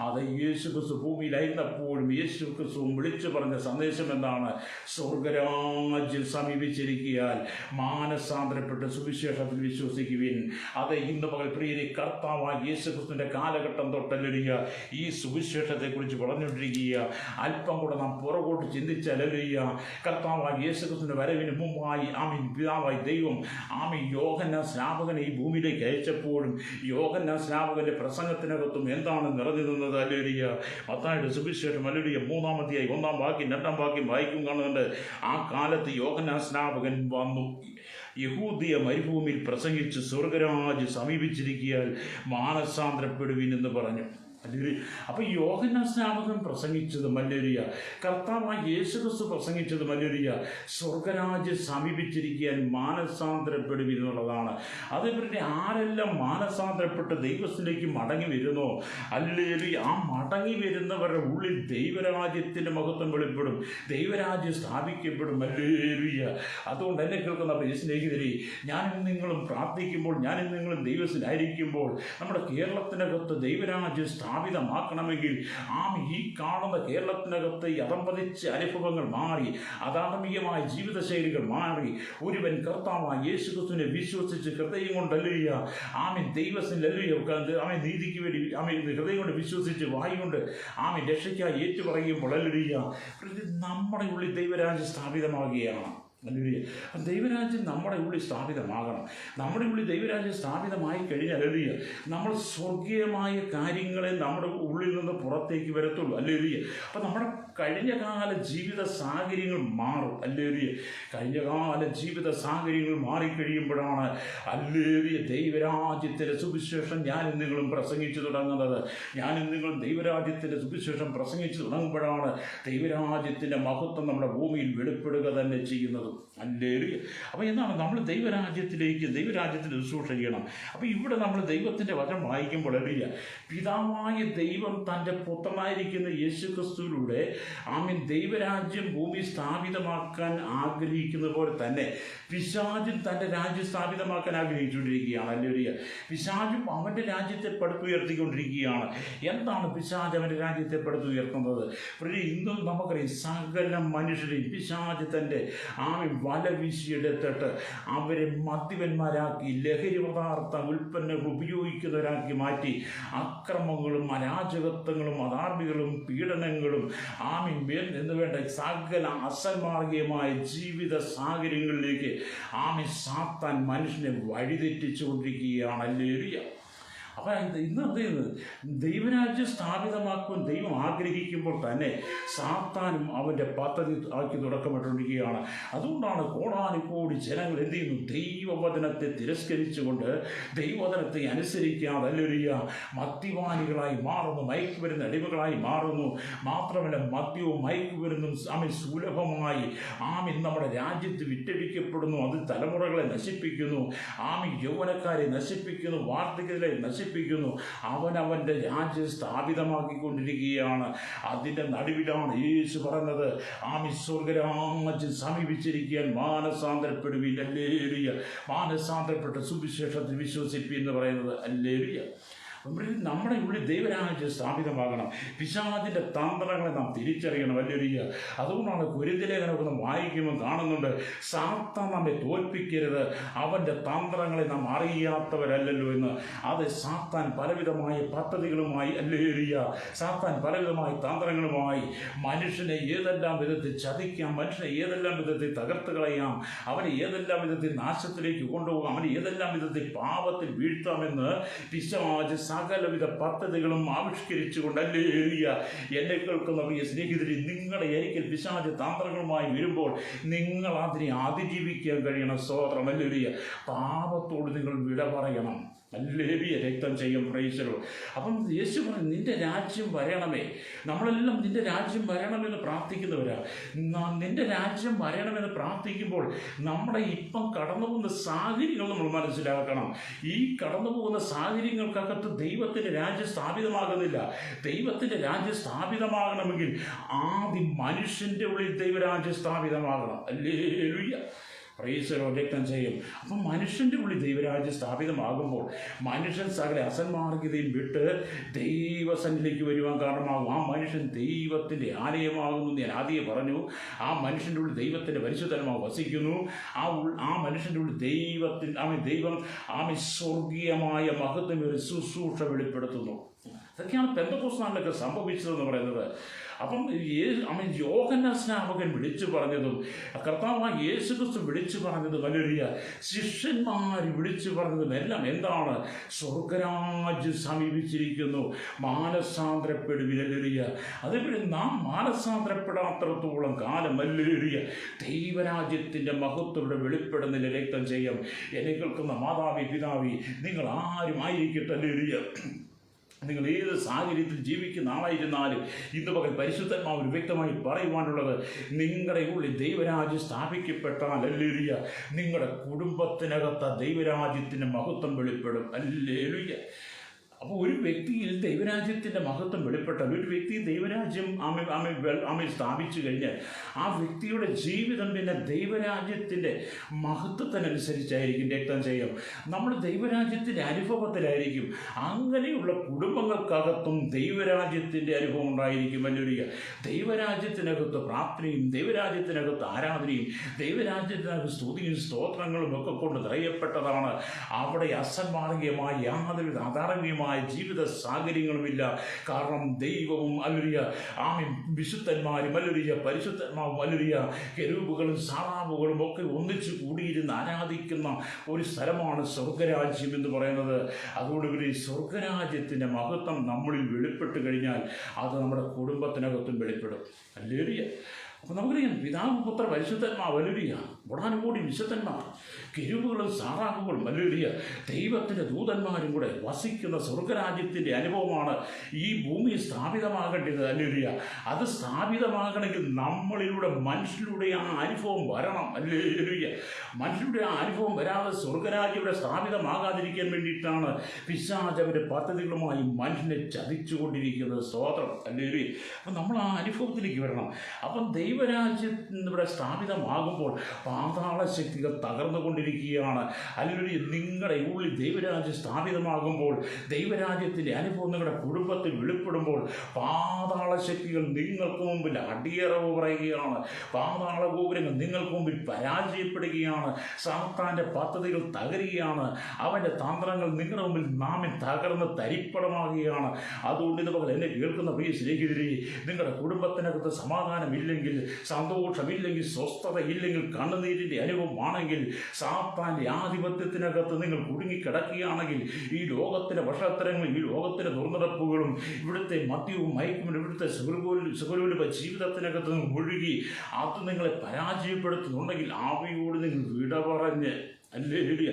അത് യേശു ക്രിസ്തു ഭൂമിയിലായിരുന്നപ്പോഴും യേശു ക്രിസ്തുവും വിളിച്ചു പറഞ്ഞ സന്ദേശം എന്താണ്? സ്വർഗരാജ്യം സമീപിച്ചിരിക്കിയാൽ മാനസാന്തരപ്പെട്ട് സുവിശേഷത്തിൽ വിശ്വസിക്കുവിൻ. അത് ഇന്ന് പകൽ പ്രിയരെ കർത്താവായ യേശു ക്രിസ്തുവിൻ്റെ കാലഘട്ടം തൊട്ടല്ലുക ഈ സുവിശേഷത്തെക്കുറിച്ച് പറഞ്ഞുകൊണ്ടിരിക്കുക. അല്പം കൂടെ നാം പുറകോട്ട് ചിന്തിച്ചല്ലുക, കർത്താവായ യേശു ക്രിസ്തുവിൻ്റെ വരവിന് മുമ്പായി ആമീൻ പിതാവായി ദൈവം ആമീൻ യോഹന്നാൻ സ്നാപകനെ ഈ ഭൂമിയിലേക്ക് അയച്ചപ്പോഴും യോഹന്നാൻ സ്നാപകന്റെ പ്രസംഗത്തിനകത്തും എന്താണ് നിറഞ്ഞു നിന്നത്? ഹല്ലേലൂയ. മത്തായിയുടെ സുവിശേഷം ഹല്ലേലൂയ 3-ാം അധ്യായം 1-ാം വാക്യം 2-ാം വാക്യം വായിക്കും കാണുന്നുണ്ട്, ആ കാലത്ത് യോഹന്നാൻ സ്നാപകൻ വന്നു യഹൂദിയ മരുഭൂമിയിൽ പ്രസംഗിച്ച് സ്വർഗരാജ്യം സമീപിച്ചിരിക്കിയാൽ മാനസാന്തരപ്പെടുവിൻ എന്ന് പറഞ്ഞു. അപ്പോൾ യോഹന്നാൻ സ്നാപകൻ പ്രസംഗിച്ചതും ഹല്ലേലൂയ, കർത്താവായ യേശു ക്രിസ്തു പ്രസംഗിച്ചതും ഹല്ലേലൂയ, സ്വർഗരാജ്യം സമീപിച്ചിരിക്കാൻ മാനസാന്തരപ്പെടുവിൻ എന്നുള്ളതാണ്. അതേപോലെ ആരെല്ലാം മാനസാന്തരപ്പെട്ട് ദൈവത്തിലേക്ക് മടങ്ങി വരുന്നോ, ഹല്ലേലൂയ, ആ മടങ്ങി വരുന്നവരുടെ ഉള്ളിൽ ദൈവരാജ്യത്തിൻ്റെ മഹത്വം വെളിപ്പെടും, ദൈവരാജ്യം സ്ഥാപിക്കപ്പെടും. ഹല്ലേലൂയ. അതുകൊണ്ട് എന്നെ കേൾക്കുന്ന പ്രിയ സ്നേഹിതരെ, ഞാനും നിങ്ങളും പ്രാർത്ഥിക്കുമ്പോൾ, ഞാനും നിങ്ങളും ദൈവത്തിനായിരിക്കുമ്പോൾ നമ്മുടെ കേരളത്തിനകത്ത് ദൈവരാജ്യം സ്ഥാപിതമാക്കണമെങ്കിൽ ഈ കാണുന്ന കേരളത്തിനകത്ത് അധംപതിച്ച അനുഭവങ്ങൾ മാറി, അധാർമികമായ ജീവിതശൈലികൾ മാറി, ഒരുവൻ കർത്താവായ യേശു ക്രിസ്തുവിനെ വിശ്വസിച്ച് ഹൃദയം കൊണ്ടല്ലുക ആമീൻ ദൈവത്തിൻ്റെ ആമീൻ നീതിക്ക് വേണ്ടി ആമീൻ ഹൃദയം കൊണ്ട് വിശ്വസിച്ച് വായു കൊണ്ട് ആമീൻ രക്ഷയ്ക്കായി ഏറ്റുപറയുമ്പോൾ അല്ലുക നമ്മുടെ ഉള്ളിൽ ദൈവരാജ്യം സ്ഥാപിതമാകുകയാണ്. ഹല്ലേലൂയ. ദൈവരാജ്യം നമ്മുടെ ഉള്ളിൽ സ്ഥാപിതമാകണം. നമ്മുടെ ഉള്ളിൽ ദൈവരാജ്യം സ്ഥാപിതമായി കഴിഞ്ഞാൽ ഹല്ലേലൂയ നമ്മൾ സ്വർഗീയമായ കാര്യങ്ങളെ നമ്മുടെ ഉള്ളിൽ നിന്ന് പുറത്തേക്ക് വരത്തുള്ളൂ. ഹല്ലേലൂയ. അപ്പം നമ്മുടെ കഴിഞ്ഞകാല ജീവിത സാഹചര്യങ്ങൾ മാറും. ഹല്ലേലൂയ. കഴിഞ്ഞകാല ജീവിത സാഹചര്യങ്ങൾ മാറിക്കഴിയുമ്പോഴാണ് ഹല്ലേലൂയ ദൈവരാജ്യത്തിൻ്റെ സുവിശേഷം ഞാനും നിങ്ങളും പ്രസംഗിച്ചു തുടങ്ങുന്നത്. ഞാനും നിങ്ങളും ദൈവരാജ്യത്തിൻ്റെ സുവിശേഷം പ്രസംഗിച്ചു തുടങ്ങുമ്പോഴാണ് ദൈവരാജ്യത്തിൻ്റെ മഹത്വം നമ്മുടെ ഭൂമിയിൽ വെളിപ്പെടുക തന്നെ ചെയ്യുന്നത്. വെളിപ്പെടുത്തും. ഹല്ലേലൂയ. അപ്പോൾ എന്താണ് നമ്മൾ ദൈവരാജ്യത്തിന് ശുശ്രൂഷ ചെയ്യണം. അപ്പോൾ ഇവിടെ നമ്മൾ ദൈവത്തിൻ്റെ വചനം വായിക്കുമ്പോൾ പിതാവായ ദൈവം തൻ്റെ പുത്രനായിരിക്കുന്ന യേശുക്രിസ്തുവിലൂടെ ദൈവരാജ്യം ഭൂമി സ്ഥാപിതമാക്കാൻ ആഗ്രഹിക്കുന്ന പോലെ തന്നെ പിശാചും തൻ്റെ രാജ്യം സ്ഥാപിതമാക്കാൻ ആഗ്രഹിച്ചുകൊണ്ടിരിക്കുകയാണ്. ഹല്ലേലൂയ. പിശാചും അവൻ്റെ രാജ്യത്തെ പടുത്തുയർത്തിക്കൊണ്ടിരിക്കുകയാണ്. എന്താണ് പിശാച് അവൻ്റെ രാജ്യത്തെ പടുത്തുയർത്തുന്നത്? ഇന്നും നമുക്കറിയാം, സകല മനുഷ്യരെയും പിശാച് തൻ്റെ വല വീശിയെടുത്തിട്ട് അവരെ മദ്യപന്മാരാക്കി, ലഹരി പദാർത്ഥ ഉൽപ്പന്നങ്ങൾ ഉപയോഗിക്കുന്നവരാക്കി മാറ്റി, അക്രമങ്ങളും അരാജകത്വങ്ങളും അധാർമികളും പീഡനങ്ങളും എന്ന് വേണ്ട സകല അസന്മാർഗീയമായ ജീവിത സാഹചര്യങ്ങളിലേക്ക് സാത്താൻ മനുഷ്യനെ വഴിതെറ്റിച്ചു കൊണ്ടിരിക്കുകയാണ്. ഹല്ലേലൂയ. അപ്പോൾ ഇന്ന് എന്ത് ചെയ്യുന്നത്? ദൈവരാജ്യം സ്ഥാപിതമാക്കുവാൻ ദൈവം ആഗ്രഹിക്കുമ്പോൾ തന്നെ സാത്താനും അവൻ്റെ പദ്ധതി ആക്കി തുടക്കമിട്ടുകൊണ്ടിരിക്കുകയാണ്. അതുകൊണ്ടാണ് കോടാനുകോടി ജനങ്ങൾ എന്ത് ചെയ്യുന്നു? ദൈവവചനത്തെ തിരസ്കരിച്ചുകൊണ്ട് ദൈവവചനത്തെ അനുസരിക്കാതെ ഹല്ലേലൂയ മദ്യപാനികളായി മാറുന്നു, മയക്കുമരുന്ന് അടിമകളായി മാറുന്നു. മാത്രമല്ല, മദ്യവും മയക്കുമരുന്നും സുലഭമായി നമ്മുടെ രാജ്യത്ത് വിറ്റഴിക്കപ്പെടുന്നു. അത് തലമുറകളെ നശിപ്പിക്കുന്നു, യൗവനക്കാരെ നശിപ്പിക്കുന്നു, വാർദ്ധക്യരെ നശിപ്പിക്കുന്നു. അവനവൻ്റെ രാജ്യം സ്ഥാപിതമാക്കിക്കൊണ്ടിരിക്കുകയാണ്. അതിൻ്റെ നടുവിലാണ് യേശു പറഞ്ഞത്, സ്വർഗരാജ്യം സമീപിച്ചിരിക്കാൻ മാനസാന്തരപ്പെടുവിൻ. ഹല്ലേലൂയ. മാനസാന്തരപ്പെട്ട സുവിശേഷത്തിൽ വിശ്വസിപ്പിൻ എന്ന് പറയുന്നത്. ഹല്ലേലൂയ. നമ്മുടെ ഉള്ളിൽ ദൈവരാജ്യം സ്ഥാപിതമാകണം. പിശാചിൻ്റെ തന്ത്രങ്ങളെ നാം തിരിച്ചറിയണം. ഹല്ലേലൂയ. അതുകൊണ്ടാണ് കൊരിന്ത്യലേഖനമൊക്കെ നാം വായിക്കുമ്പോൾ കാണുന്നുണ്ട്, സാത്താൻ നമ്മെ തോൽപ്പിക്കരുത്, അവൻ്റെ തന്ത്രങ്ങളെ നാം അറിയാത്തവരല്ലല്ലോ എന്ന്. അത് സാത്താൻ പലവിധമായ പദ്ധതികളുമായി, ഹല്ലേലൂയ, സാത്താൻ പലവിധമായ തന്ത്രങ്ങളുമായി മനുഷ്യനെ ഏതെല്ലാം വിധത്തിൽ ചതിക്കാം, മനുഷ്യനെ ഏതെല്ലാം വിധത്തിൽ തകർത്ത് കളയാം, അവനെ ഏതെല്ലാം വിധത്തിൽ നാശത്തിലേക്ക് കൊണ്ടുപോകാം, അവനെ ഏതെല്ലാം വിധത്തിൽ പാപത്തിൽ വീഴ്ത്താമെന്ന് പിശാച് സകലവിധ പദ്ധതികളും ആവിഷ്കരിച്ചുകൊണ്ട്, ഹല്ലേലൂയ, എന്നെ കേൾക്കുന്ന പ്രിയ സ്നേഹിതരെ, നിങ്ങളുടെ ഒരിക്കൽ പിശാച് തന്ത്രങ്ങളുമായി വരുമ്പോൾ നിങ്ങൾ അതിനെ അതിജീവിക്കാൻ കഴിയണം. സ്തോത്രം. ഹല്ലേലൂയ. പാപത്തോട് നിങ്ങൾ വിട പറയണം. ഹല്ലേലൂയ. രക്തം ചെയ്യും. Price the Lord. അപ്പം യേശു പറഞ്ഞു, നിന്റെ രാജ്യം വരണമേ. നമ്മളെല്ലാം നിന്റെ രാജ്യം വരണമെന്ന് പ്രാർത്ഥിക്കുന്നവരാണ്. നിന്റെ രാജ്യം വരണമെന്ന് പ്രാർത്ഥിക്കുമ്പോൾ നമ്മുടെ ഇപ്പം കടന്നു പോകുന്ന സാഹചര്യങ്ങൾ നമ്മൾ മനസ്സിലാക്കണം. ഈ കടന്നു പോകുന്ന സാഹചര്യങ്ങൾക്കകത്ത് ദൈവത്തിൻ്റെ രാജ്യം സ്ഥാപിതമാകുന്നില്ല. ദൈവത്തിൻ്റെ രാജ്യം സ്ഥാപിതമാകണമെങ്കിൽ ആദ്യം മനുഷ്യൻ്റെ ഉള്ളിൽ ദൈവരാജ്യം സ്ഥാപിതമാകണം. ഹല്ലേലൂയ. Price the Lord. രക്തം ചെയ്യും. അപ്പം മനുഷ്യൻ്റെ ഉള്ളിൽ ദൈവരാജ്യം സ്ഥാപിതമാകുമ്പോൾ മനുഷ്യൻ സകല അസന്മാർഗതയും വിട്ട് ദൈവസന്നിധിയിലേക്ക് വരുവാൻ കാരണമാകും. ആ മനുഷ്യൻ ദൈവത്തിൻ്റെ ആലയമാകുന്നു. ഞാൻ ആദ്യമേ പറഞ്ഞു, ആ മനുഷ്യൻ്റെ ഉള്ളിൽ ദൈവത്തിൻ്റെ പരിശുദ്ധാത്മാവ് വസിക്കുന്നു. ആ മനുഷ്യൻ്റെ ഉള്ളിൽ ദൈവം സ്വർഗീയമായ മഹത്വം ഒരു ശുശ്രൂഷ വെളിപ്പെടുത്തുന്നു. അതൊക്കെയാണ് പെന്തക്കോസ്ത് നാളിലൊക്കെ സംഭവിച്ചതെന്ന് പറയുന്നത്. അപ്പം യോഹന്നാൻ സ്നാപകൻ വിളിച്ചു പറഞ്ഞതും കർത്താവായ യേശുക്രിസ്തു വിളിച്ചു പറഞ്ഞതും, ഹല്ലേലൂയ, ശിഷ്യന്മാർ വിളിച്ചു പറഞ്ഞതും എല്ലാം എന്താണ്? സ്വർഗരാജ്യം സമീപിച്ചിരിക്കുന്നു, മാനസാന്തരപ്പെടുവിൻ. ഹല്ലേലൂയ. അതേപോലെ നാം മാനസാന്തരപ്പെടാത്തിടത്തോളം കാലം, ഹല്ലേലൂയ, ദൈവരാജ്യത്തിൻ്റെ മഹത്വം ഇവിടെ വെളിപ്പെടുന്നതിന് രക്തം ചെയ്യാം. എന്നെ കേൾക്കുന്ന മാതാവി, പിതാവി, നിങ്ങൾ ആരും ആയിരിക്കട്ടെ, ഹല്ലേലൂയ, നിങ്ങൾ ഏത് സാഹചര്യത്തിൽ ജീവിക്കുന്ന ആളായിരുന്നാലും ഇന്ന് പകൽ പരിശുദ്ധാത്മാവിന് വ്യക്തമായി പറയുവാനുള്ളത്, നിങ്ങളുടെ ഉള്ളിൽ ദൈവരാജ്യം സ്ഥാപിക്കപ്പെട്ടാൽ, ഹല്ലേലൂയ, നിങ്ങളുടെ കുടുംബത്തിനകത്ത് ദൈവരാജ്യത്തിൻ്റെ മഹത്വം വെളിപ്പെടും. ഹല്ലേലൂയ. അപ്പോൾ ഒരു വ്യക്തിയിൽ ദൈവരാജ്യത്തിൻ്റെ മഹത്വം വെളിപ്പെട്ടാൽ, ഒരു വ്യക്തി ദൈവരാജ്യം സ്ഥാപിച്ചു കഴിഞ്ഞാൽ ആ വ്യക്തിയുടെ ജീവിതം പിന്നെ ദൈവരാജ്യത്തിൻ്റെ മഹത്വത്തിനനുസരിച്ചായിരിക്കും. രക്തം ചെയ്യും. നമ്മൾ ദൈവരാജ്യത്തിൻ്റെ അനുഭവത്തിലായിരിക്കും. അങ്ങനെയുള്ള കുടുംബങ്ങൾക്കകത്തും ദൈവരാജ്യത്തിൻ്റെ അനുഭവം ഉണ്ടായിരിക്കും. ഹല്ലേലൂയ. ദൈവരാജ്യത്തിനകത്ത് പ്രാർത്ഥനയും ദൈവരാജ്യത്തിനകത്ത് ആരാധനയും ദൈവരാജ്യത്തിനകത്ത് സ്തുതിയും സ്തോത്രങ്ങളും ഒക്കെ കൊണ്ട് നിറയപ്പെട്ടതാണ്. അവിടെ അസന്മാർഗീയമായ യാതൊരു അധാർമികമായ ജീവിത സാഹചര്യങ്ങളുമില്ല. കാരണം ദൈവവും, ഹല്ലേലൂയ, വിശുദ്ധന്മാരും, ഹല്ലേലൂയ, പരിശുദ്ധന്മാരും, ഹല്ലേലൂയ, കെരൂബുകളും സാറാബുകളും ഒക്കെ ഒന്നിച്ചു കൂടിയിരുന്ന് ആരാധിക്കുന്ന ഒരു സ്ഥലമാണ് സ്വർഗരാജ്യം എന്ന് പറയുന്നത്. അതുകൊണ്ട് ഈ സ്വർഗരാജ്യത്തിൻ്റെ മഹത്വം നമ്മളിൽ വെളിപ്പെട്ട് കഴിഞ്ഞാൽ അത് നമ്മുടെ കുടുംബത്തിനകത്തും വെളിപ്പെടും. ഹല്ലേലൂയ. അപ്പോൾ നമുക്കറിയാം, പിതാവ്, പുത്ര, പരിശുദ്ധാത്മാവ്, ഹല്ലേലൂയ, കോടാനുകോടി വിശുദ്ധന്മാർ, കെരൂബുകളും സാറാഫുകളും ഹല്ലേലൂയ ദൈവത്തിൻ്റെ ദൂതന്മാരും കൂടെ വസിക്കുന്ന സ്വർഗരാജ്യത്തിൻ്റെ അനുഭവമാണ് ഈ ഭൂമി സ്ഥാപിതമാകേണ്ടത്. ഹല്ലേലൂയ അത് സ്ഥാപിതമാകണമെങ്കിൽ നമ്മളിലൂടെ മനുഷ്യരുടെ ആ അനുഭവം വരണം. ഹല്ലേലൂയ മനുഷ്യരുടെ ആ അനുഭവം വരാതെ സ്വർഗരാജ്യം ഇവിടെ സ്ഥാപിതമാകാതിരിക്കാൻ വേണ്ടിയിട്ടാണ് പിശാച് അവരുടെ പദ്ധതികളുമായി മനുഷ്യനെ ചതിച്ചുകൊണ്ടിരിക്കുന്നത്. സ്തോത്രം. ഹല്ലേലൂയ. അപ്പം നമ്മൾ ആ അനുഭവത്തിലേക്ക് വരണം. അപ്പം ദൈവരാജ്യം ഇവിടെ സ്ഥാപിതമാകുമ്പോൾ പാതാള ശക്തികൾ തകർന്നുകൊണ്ടിരിക്കുകയാണ്. ഹല്ലേലൂയ. നിങ്ങളുടെ ഉള്ളിൽ ദൈവരാജ്യം സ്ഥാപിതമാകുമ്പോൾ, ദൈവരാജ്യത്തിൻ്റെ അനുഭവം നിങ്ങളുടെ കുടുംബത്തിൽ വെളിപ്പെടുമ്പോൾ പാതാള ശക്തികൾ നിങ്ങൾക്ക് മുമ്പിൽ അടിയറവ് പറയുകയാണ്. പാതാള ഗോപുരങ്ങൾ നിങ്ങൾക്ക് മുമ്പിൽ പരാജയപ്പെടുകയാണ്. സാത്താൻ്റെ പദ്ധതികൾ തകരുകയാണ്. അവൻ്റെ തന്ത്രങ്ങൾ നിങ്ങളുടെ മുമ്പിൽ നാമിൽ തകർന്ന് തരിപ്പണമാകുകയാണ്. അതുകൊണ്ട് ഇത് പകൽ എന്നെ കേൾക്കുന്ന പ്രിയ സ്നേഹിതരെ, നിങ്ങളുടെ കുടുംബത്തിനകത്ത് സമാധാനമില്ലെങ്കിൽ, സന്തോഷമില്ലെങ്കിൽ, സ്വസ്ഥത ഇല്ലെങ്കിൽ, കണ്ണുനീരിൻ്റെ അനുഭവമാണെങ്കിൽ, സാത്താൻ്റെ ആധിപത്യത്തിനകത്ത് നിങ്ങൾ കുടുങ്ങിക്കിടക്കുകയാണെങ്കിൽ, ഈ ലോകത്തിൻ്റെ വഷത്തരങ്ങളും ഈ ലോകത്തിൻ്റെ ദുർനടപ്പുകളും ഇവിടുത്തെ മദ്യവും മയക്കും ഇവിടുത്തെ സുഖലോലുപ ജീവിതത്തിനകത്ത് നിങ്ങൾ മുഴുകി അത് നിങ്ങളെ പരാജയപ്പെടുത്തുന്നുണ്ടെങ്കിൽ ആവിയോട് നിങ്ങൾ വിട പറഞ്ഞ് ഹല്ലേലൂയ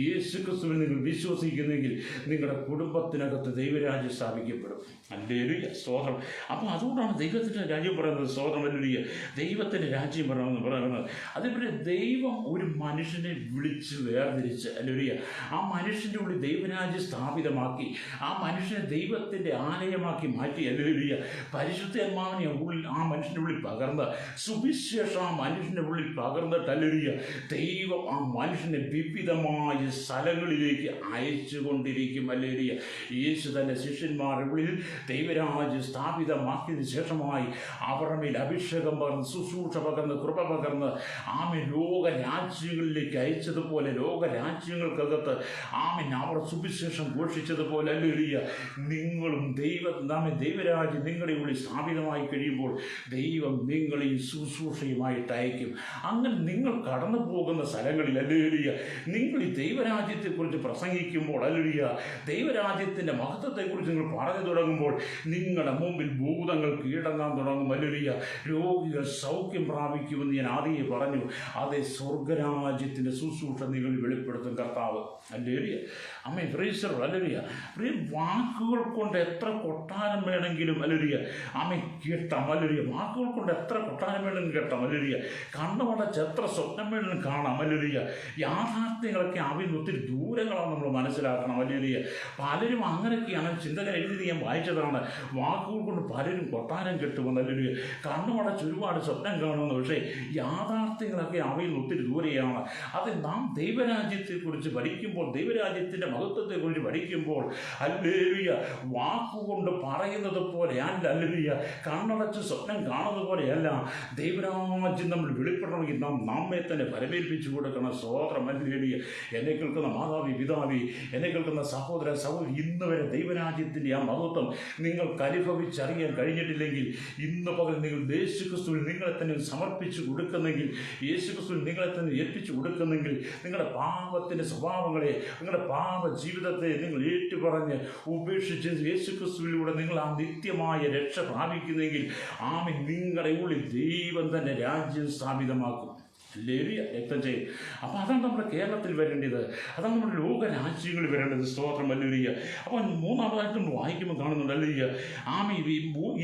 യേശു ക്രിസ്തുവിൽ നിങ്ങൾ വിശ്വസിക്കുന്നെങ്കിൽ നിങ്ങളുടെ കുടുംബത്തിനകത്ത് ദൈവരാജ്യം സ്ഥാപിക്കപ്പെടും. ഹല്ലേലൂയ. സ്തോത്രം. അപ്പോൾ അതുകൊണ്ടാണ് ദൈവത്തിൻ്റെ രാജ്യം പറയുന്നത്. സ്തോത്രം. ഹല്ലേലൂയ. ദൈവത്തിൻ്റെ രാജ്യം പറയുന്നത് അതേപോലെ ദൈവം ഒരു മനുഷ്യനെ വിളിച്ച് വേർതിരിച്ച് ഹല്ലേലൂയ ആ മനുഷ്യൻ്റെ ഉള്ളിൽ ദൈവരാജ്യം സ്ഥാപിതമാക്കി ആ മനുഷ്യനെ ദൈവത്തിൻ്റെ ആലയമാക്കി മാറ്റി. ഹല്ലേലൂയ. പരിശുദ്ധാത്മാവിനെ ഉള്ളിൽ ആ മനുഷ്യൻ്റെ ഉള്ളിൽ പകർന്ന് സുവിശേഷം ആ മനുഷ്യൻ്റെ ഉള്ളിൽ പകർന്നിട്ട് ഹല്ലേലൂയ ദൈവം ആ മനുഷ്യനെ വിവിധമായ സ്ഥലങ്ങളിലേക്ക് അയച്ചുകൊണ്ടിരിക്കും. ഹല്ലേലൂയ. യേശു തൻ്റെ ശിഷ്യന്മാരുടെ ഉള്ളിൽ ദൈവരാജ്യം സ്ഥാപിതമാക്കിയതിനു ശേഷമായി അവരുടെ മേൽ അഭിഷേകം പകർന്ന് ശുശ്രൂഷ പകർന്ന് കൃപ പകർന്ന് ആമേൻ ലോക രാജ്യങ്ങളിലേക്ക് അയച്ചതുപോലെ ലോകരാജ്യങ്ങൾക്കകത്ത് ആമേൻ അവർ സുവിശേഷം ഘോഷിച്ചതുപോലെ ഹല്ലേലൂയ നിങ്ങളും ദൈവരാജ്യം നിങ്ങളുടെ ഉള്ളിൽ സ്ഥാപിതമായി കഴിയുമ്പോൾ ദൈവം നിങ്ങളെയും ശുശ്രൂഷയുമായിട്ട് അയക്കും. അങ്ങനെ നിങ്ങൾ കടന്നു പോകുന്ന സ്ഥലങ്ങളിൽ ഹല്ലേലൂയ നിങ്ങൾ ഈ ദൈവരാജ്യത്തെക്കുറിച്ച് പ്രസംഗിക്കുമ്പോൾ ഹല്ലേലൂയ ദൈവരാജ്യത്തിൻ്റെ മഹത്വത്തെക്കുറിച്ച് നിങ്ങൾ പറഞ്ഞു തുടങ്ങുമ്പോൾ നിങ്ങളുടെ മുമ്പിൽ ഭൂതങ്ങൾ കീഴടങ്ങാൻ തുടങ്ങും. ഹല്ലേലൂയ രോഗികൾ സൗഖ്യം പ്രാപിക്കുമെന്ന് ഞാൻ ആദ്യമേ പറഞ്ഞു. അതേ സ്വർഗരാജ്യത്തിൻ്റെ ശുശ്രൂഷ നിങ്ങൾ വെളിപ്പെടുത്തും കർത്താവ്. ഹല്ലേലൂയ. അമ്മേ പ്രൈസ് ദി ലോർഡ്. ഹല്ലേലൂയ. വാക്കുകൾ കൊണ്ട് എത്ര കൊട്ടാരം വേണമെങ്കിലും ഹല്ലേലൂയ അമ്മ കേട്ടാം. ഹല്ലേലൂയ. വാക്കുകൾ കൊണ്ട് എത്ര കൊട്ടാരം വേണമെങ്കിലും കേട്ടാം. ഹല്ലേലൂയ. കണ്ണുമടച്ച് എത്ര സ്വപ്നം വേണമെങ്കിലും കാണാം. ഹല്ലേലൂയ. യാഥാർത്ഥ്യങ്ങളൊക്കെ അവയിൽ ഒത്തിരി ദൂരങ്ങളാണ് നമ്മൾ മനസ്സിലാക്കണം. ഹല്ലേലൂയ. പലരും അങ്ങനെയൊക്കെയാണ് ചിന്തകൻ എഴുതി ഞാൻ വായിച്ചതാണ്. വാക്കുകൾ കൊണ്ട് പലരും കൊട്ടാരം കെട്ടുമെന്ന്. ഹല്ലേലൂയ. കണ്ണുമടച്ച് ഒരുപാട് സ്വപ്നം കാണുമെന്ന്. പക്ഷേ യാഥാർത്ഥ്യങ്ങളൊക്കെ അവയിൽ ഒത്തിരി ദൂരെയാണ്. അത് നാം ദൈവരാജ്യത്തെക്കുറിച്ച് പഠിക്കുമ്പോൾ ദൈവരാജ്യത്തിൻ്റെ മഹത്വത്തെക്കുറിച്ച് പഠിക്കുമ്പോൾ ഹല്ലേലൂയ വാക്കുകൊണ്ട് പറയുന്നത് പോലെ അല്ല. ഹല്ലേലൂയ കണ്ണടച്ച് സ്വപ്നം കാണുന്നത് പോലെയല്ല. ദൈവരാജ്യം നമ്മൾ വെളിപ്പെടണമെങ്കിൽ നാം നമ്മെ തന്നെ വരവേൽപ്പിച്ചു കൊടുക്കണം. സ്തോത്രം. ഹല്ലേലൂയ. എന്നെ കേൾക്കുന്ന മാതാവി പിതാവി എന്നെ കേൾക്കുന്ന സഹോദര സഹോദരി ഇന്ന് വരെ ദൈവരാജ്യത്തിൻ്റെ ആ മഹത്വം നിങ്ങൾക്ക് അനുഭവിച്ചറിയാൻ കഴിഞ്ഞിട്ടില്ലെങ്കിൽ ഇന്ന് പകൽ നിങ്ങൾ യേശു ക്രിസ്തുവിൽ നിങ്ങളെ തന്നെ സമർപ്പിച്ചു കൊടുക്കുന്നെങ്കിൽ യേശു ക്രിസ്തുവിൽ നിങ്ങളെ തന്നെ ഏൽപ്പിച്ചു കൊടുക്കുന്നെങ്കിൽ നിങ്ങളുടെ പാപത്തിൻ്റെ സ്വഭാവങ്ങളെ നിങ്ങളുടെ പാപ ജീവിതത്തെ നിങ്ങൾ ഏറ്റുപറഞ്ഞ് ഉപേക്ഷിച്ച് യേശു ക്രിസ്തുവിലൂടെ നിങ്ങൾ ആ നിത്യമായ രക്ഷ പ്രാപിക്കുന്നെങ്കിൽ ആമേൻ നിങ്ങളുടെ ഉള്ളിൽ ദൈവം തന്നെ രാജ്യം സ്ഥാപിതമാക്കും. ഹല്ലേലൂയ. രക്തം ചെയ്യും. അപ്പോൾ അതാണ് നമ്മുടെ കേരളത്തിൽ വരേണ്ടത്. അതാണ് നമ്മുടെ ലോകരാജ്യങ്ങളിൽ വരേണ്ടത്. സ്തോത്രം. ഹല്ലേലൂയ. അപ്പോൾ മൂന്നാമതായിട്ട് നമ്മൾ വായിക്കുമ്പോൾ കാണുന്നുണ്ട് ഹല്ലേലൂയ ആമേ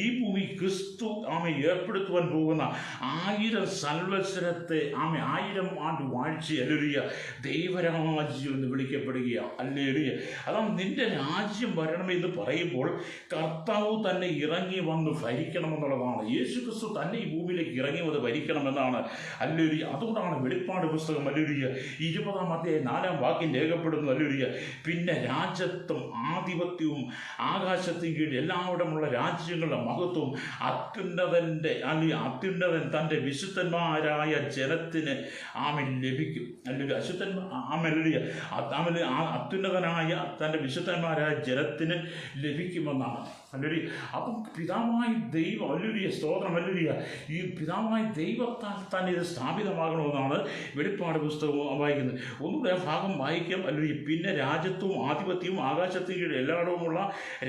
ഈ ഭൂമി ക്രിസ്തു ആമേ ഏർപ്പെടുത്തുവാൻ പോകുന്ന 1000 സംവത്സരത്തെ ആമേ 1000 ആണ്ട് വാഴ്ച ഹല്ലേലൂയ ദൈവരാജ്യം എന്ന് വിളിക്കപ്പെടുകയാണ്. ഹല്ലേലൂയ. അതാണ് നിന്റെ രാജ്യം വരണമെന്ന് പറയുമ്പോൾ കർത്താവ് തന്നെ ഇറങ്ങി വന്ന് ഭരിക്കണമെന്നുള്ളതാണ്. യേശു ക്രിസ്തു തന്നെ ഈ ഭൂമിയിലേക്ക് ഇറങ്ങി വന്ന് ഭരിക്കണമെന്നാണ്. ഹല്ലേലൂയ. അതുകൊണ്ടാണ് വെളിപ്പാട് പുസ്തകം ഹല്ലേലൂയ 20-ാം അധ്യായം 4-ാം വാക്യം രേഖപ്പെടുന്നു. ഹല്ലേലൂയ. പിന്നെ രാജ്യത്വം ആധിപത്യവും ആകാശത്തിന് കീഴിൽ എല്ലായിടമുള്ള രാജ്യങ്ങളുടെ മഹത്വവും അത്യുന്നതൻ തൻ്റെ വിശുദ്ധന്മാരായ ജനത്തിന് ആമേൻ ലഭിക്കും. ഹല്ലേലൂയ. അത്യുന്നതനായ തൻ്റെ വിശുദ്ധന്മാരായ ജനത്തിന് ലഭിക്കുമെന്നാണ്. ഹല്ലേലൂയ. അപ്പം പിതാവായ ദൈവം ഹല്ലേലൂയ സ്തോത്രം. ഹല്ലേലൂയ. ഈ പിതാവായ ദൈവത്താൽ തന്നെ ഇത് സ്ഥാപിതമാകും. സ്ഥാപിതമാകണമെന്നാണ് വെളിപ്പാട് പുസ്തകം വായിക്കുന്നത്. ഒന്നുകൂടെ ആ ഭാഗം വായിക്കാം. അല്ലെങ്കിൽ പിന്നെ രാജ്യത്വവും ആധിപത്യവും ആകാശത്തിന് കീഴിൽ എല്ലായിടവുമുള്ള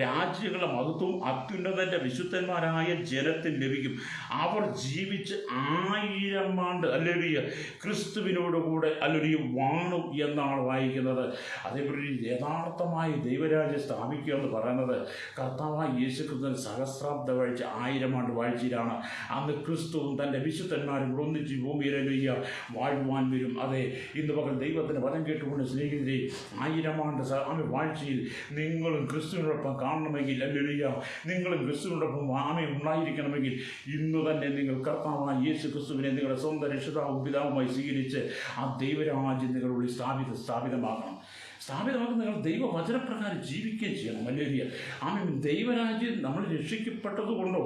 രാജ്യങ്ങളുടെ മഹത്വവും അത്യുന്നതൻ്റെ വിശുദ്ധന്മാരായ ജനത്തിന് ലഭിക്കും. അവർ ജീവിച്ച് 1000 ആണ്ട് അല്ലെങ്കിൽ ക്രിസ്തുവിനോട് കൂടെ അല്ലെങ്കിൽ വാണു എന്നാണ് വായിക്കുന്നത്. അതേപോലെ യഥാർത്ഥമായി ദൈവരാജ്യം സ്ഥാപിക്കുക എന്ന് പറയുന്നത് കർത്താവായ യേശുക്രിസ്തുവിന്റെ സഹസ്രാബ്ദ വാഴ്ച 1000 ആണ്ട് വാഴ്ചയിലാണ്. അന്ന് ക്രിസ്തുവും തൻ്റെ വിശുദ്ധന്മാരും ഒന്നിച്ച് ഭൂമിയിലെ വാഴുവാൻ വരും. അതെ, ഇന്ന് പകൽ ദൈവത്തിൻ്റെ വചനം കേട്ടുകൊണ്ട് സ്നേഹിതരെ, 1000 ആണ്ട് വാഴ്ചയിൽ നിങ്ങളും ക്രിസ്തുവിനോടൊപ്പം കാണണമെങ്കിൽ, അല്ലെങ്കിൽ നിങ്ങളും ക്രിസ്തുവിനോടൊപ്പം ഉണ്ടായിരിക്കണമെങ്കിൽ ഇന്ന് തന്നെ നിങ്ങൾ കർത്താവായ യേശു ക്രിസ്തുവിനെ നിങ്ങളുടെ സ്വന്തം രക്ഷിതാവും പിതാവുമായി സ്വീകരിച്ച് ആ ദൈവരാജ്യം നിങ്ങളുടെ സ്ഥാപിതമാക്കണം. നിങ്ങൾ ദൈവവചനപ്രകാരം ജീവിക്കുകയും ചെയ്യണം. അല്ലെങ്കിൽ ദൈവരാജ്യം നമ്മൾ രക്ഷിക്കപ്പെട്ടത് കൊണ്ടോ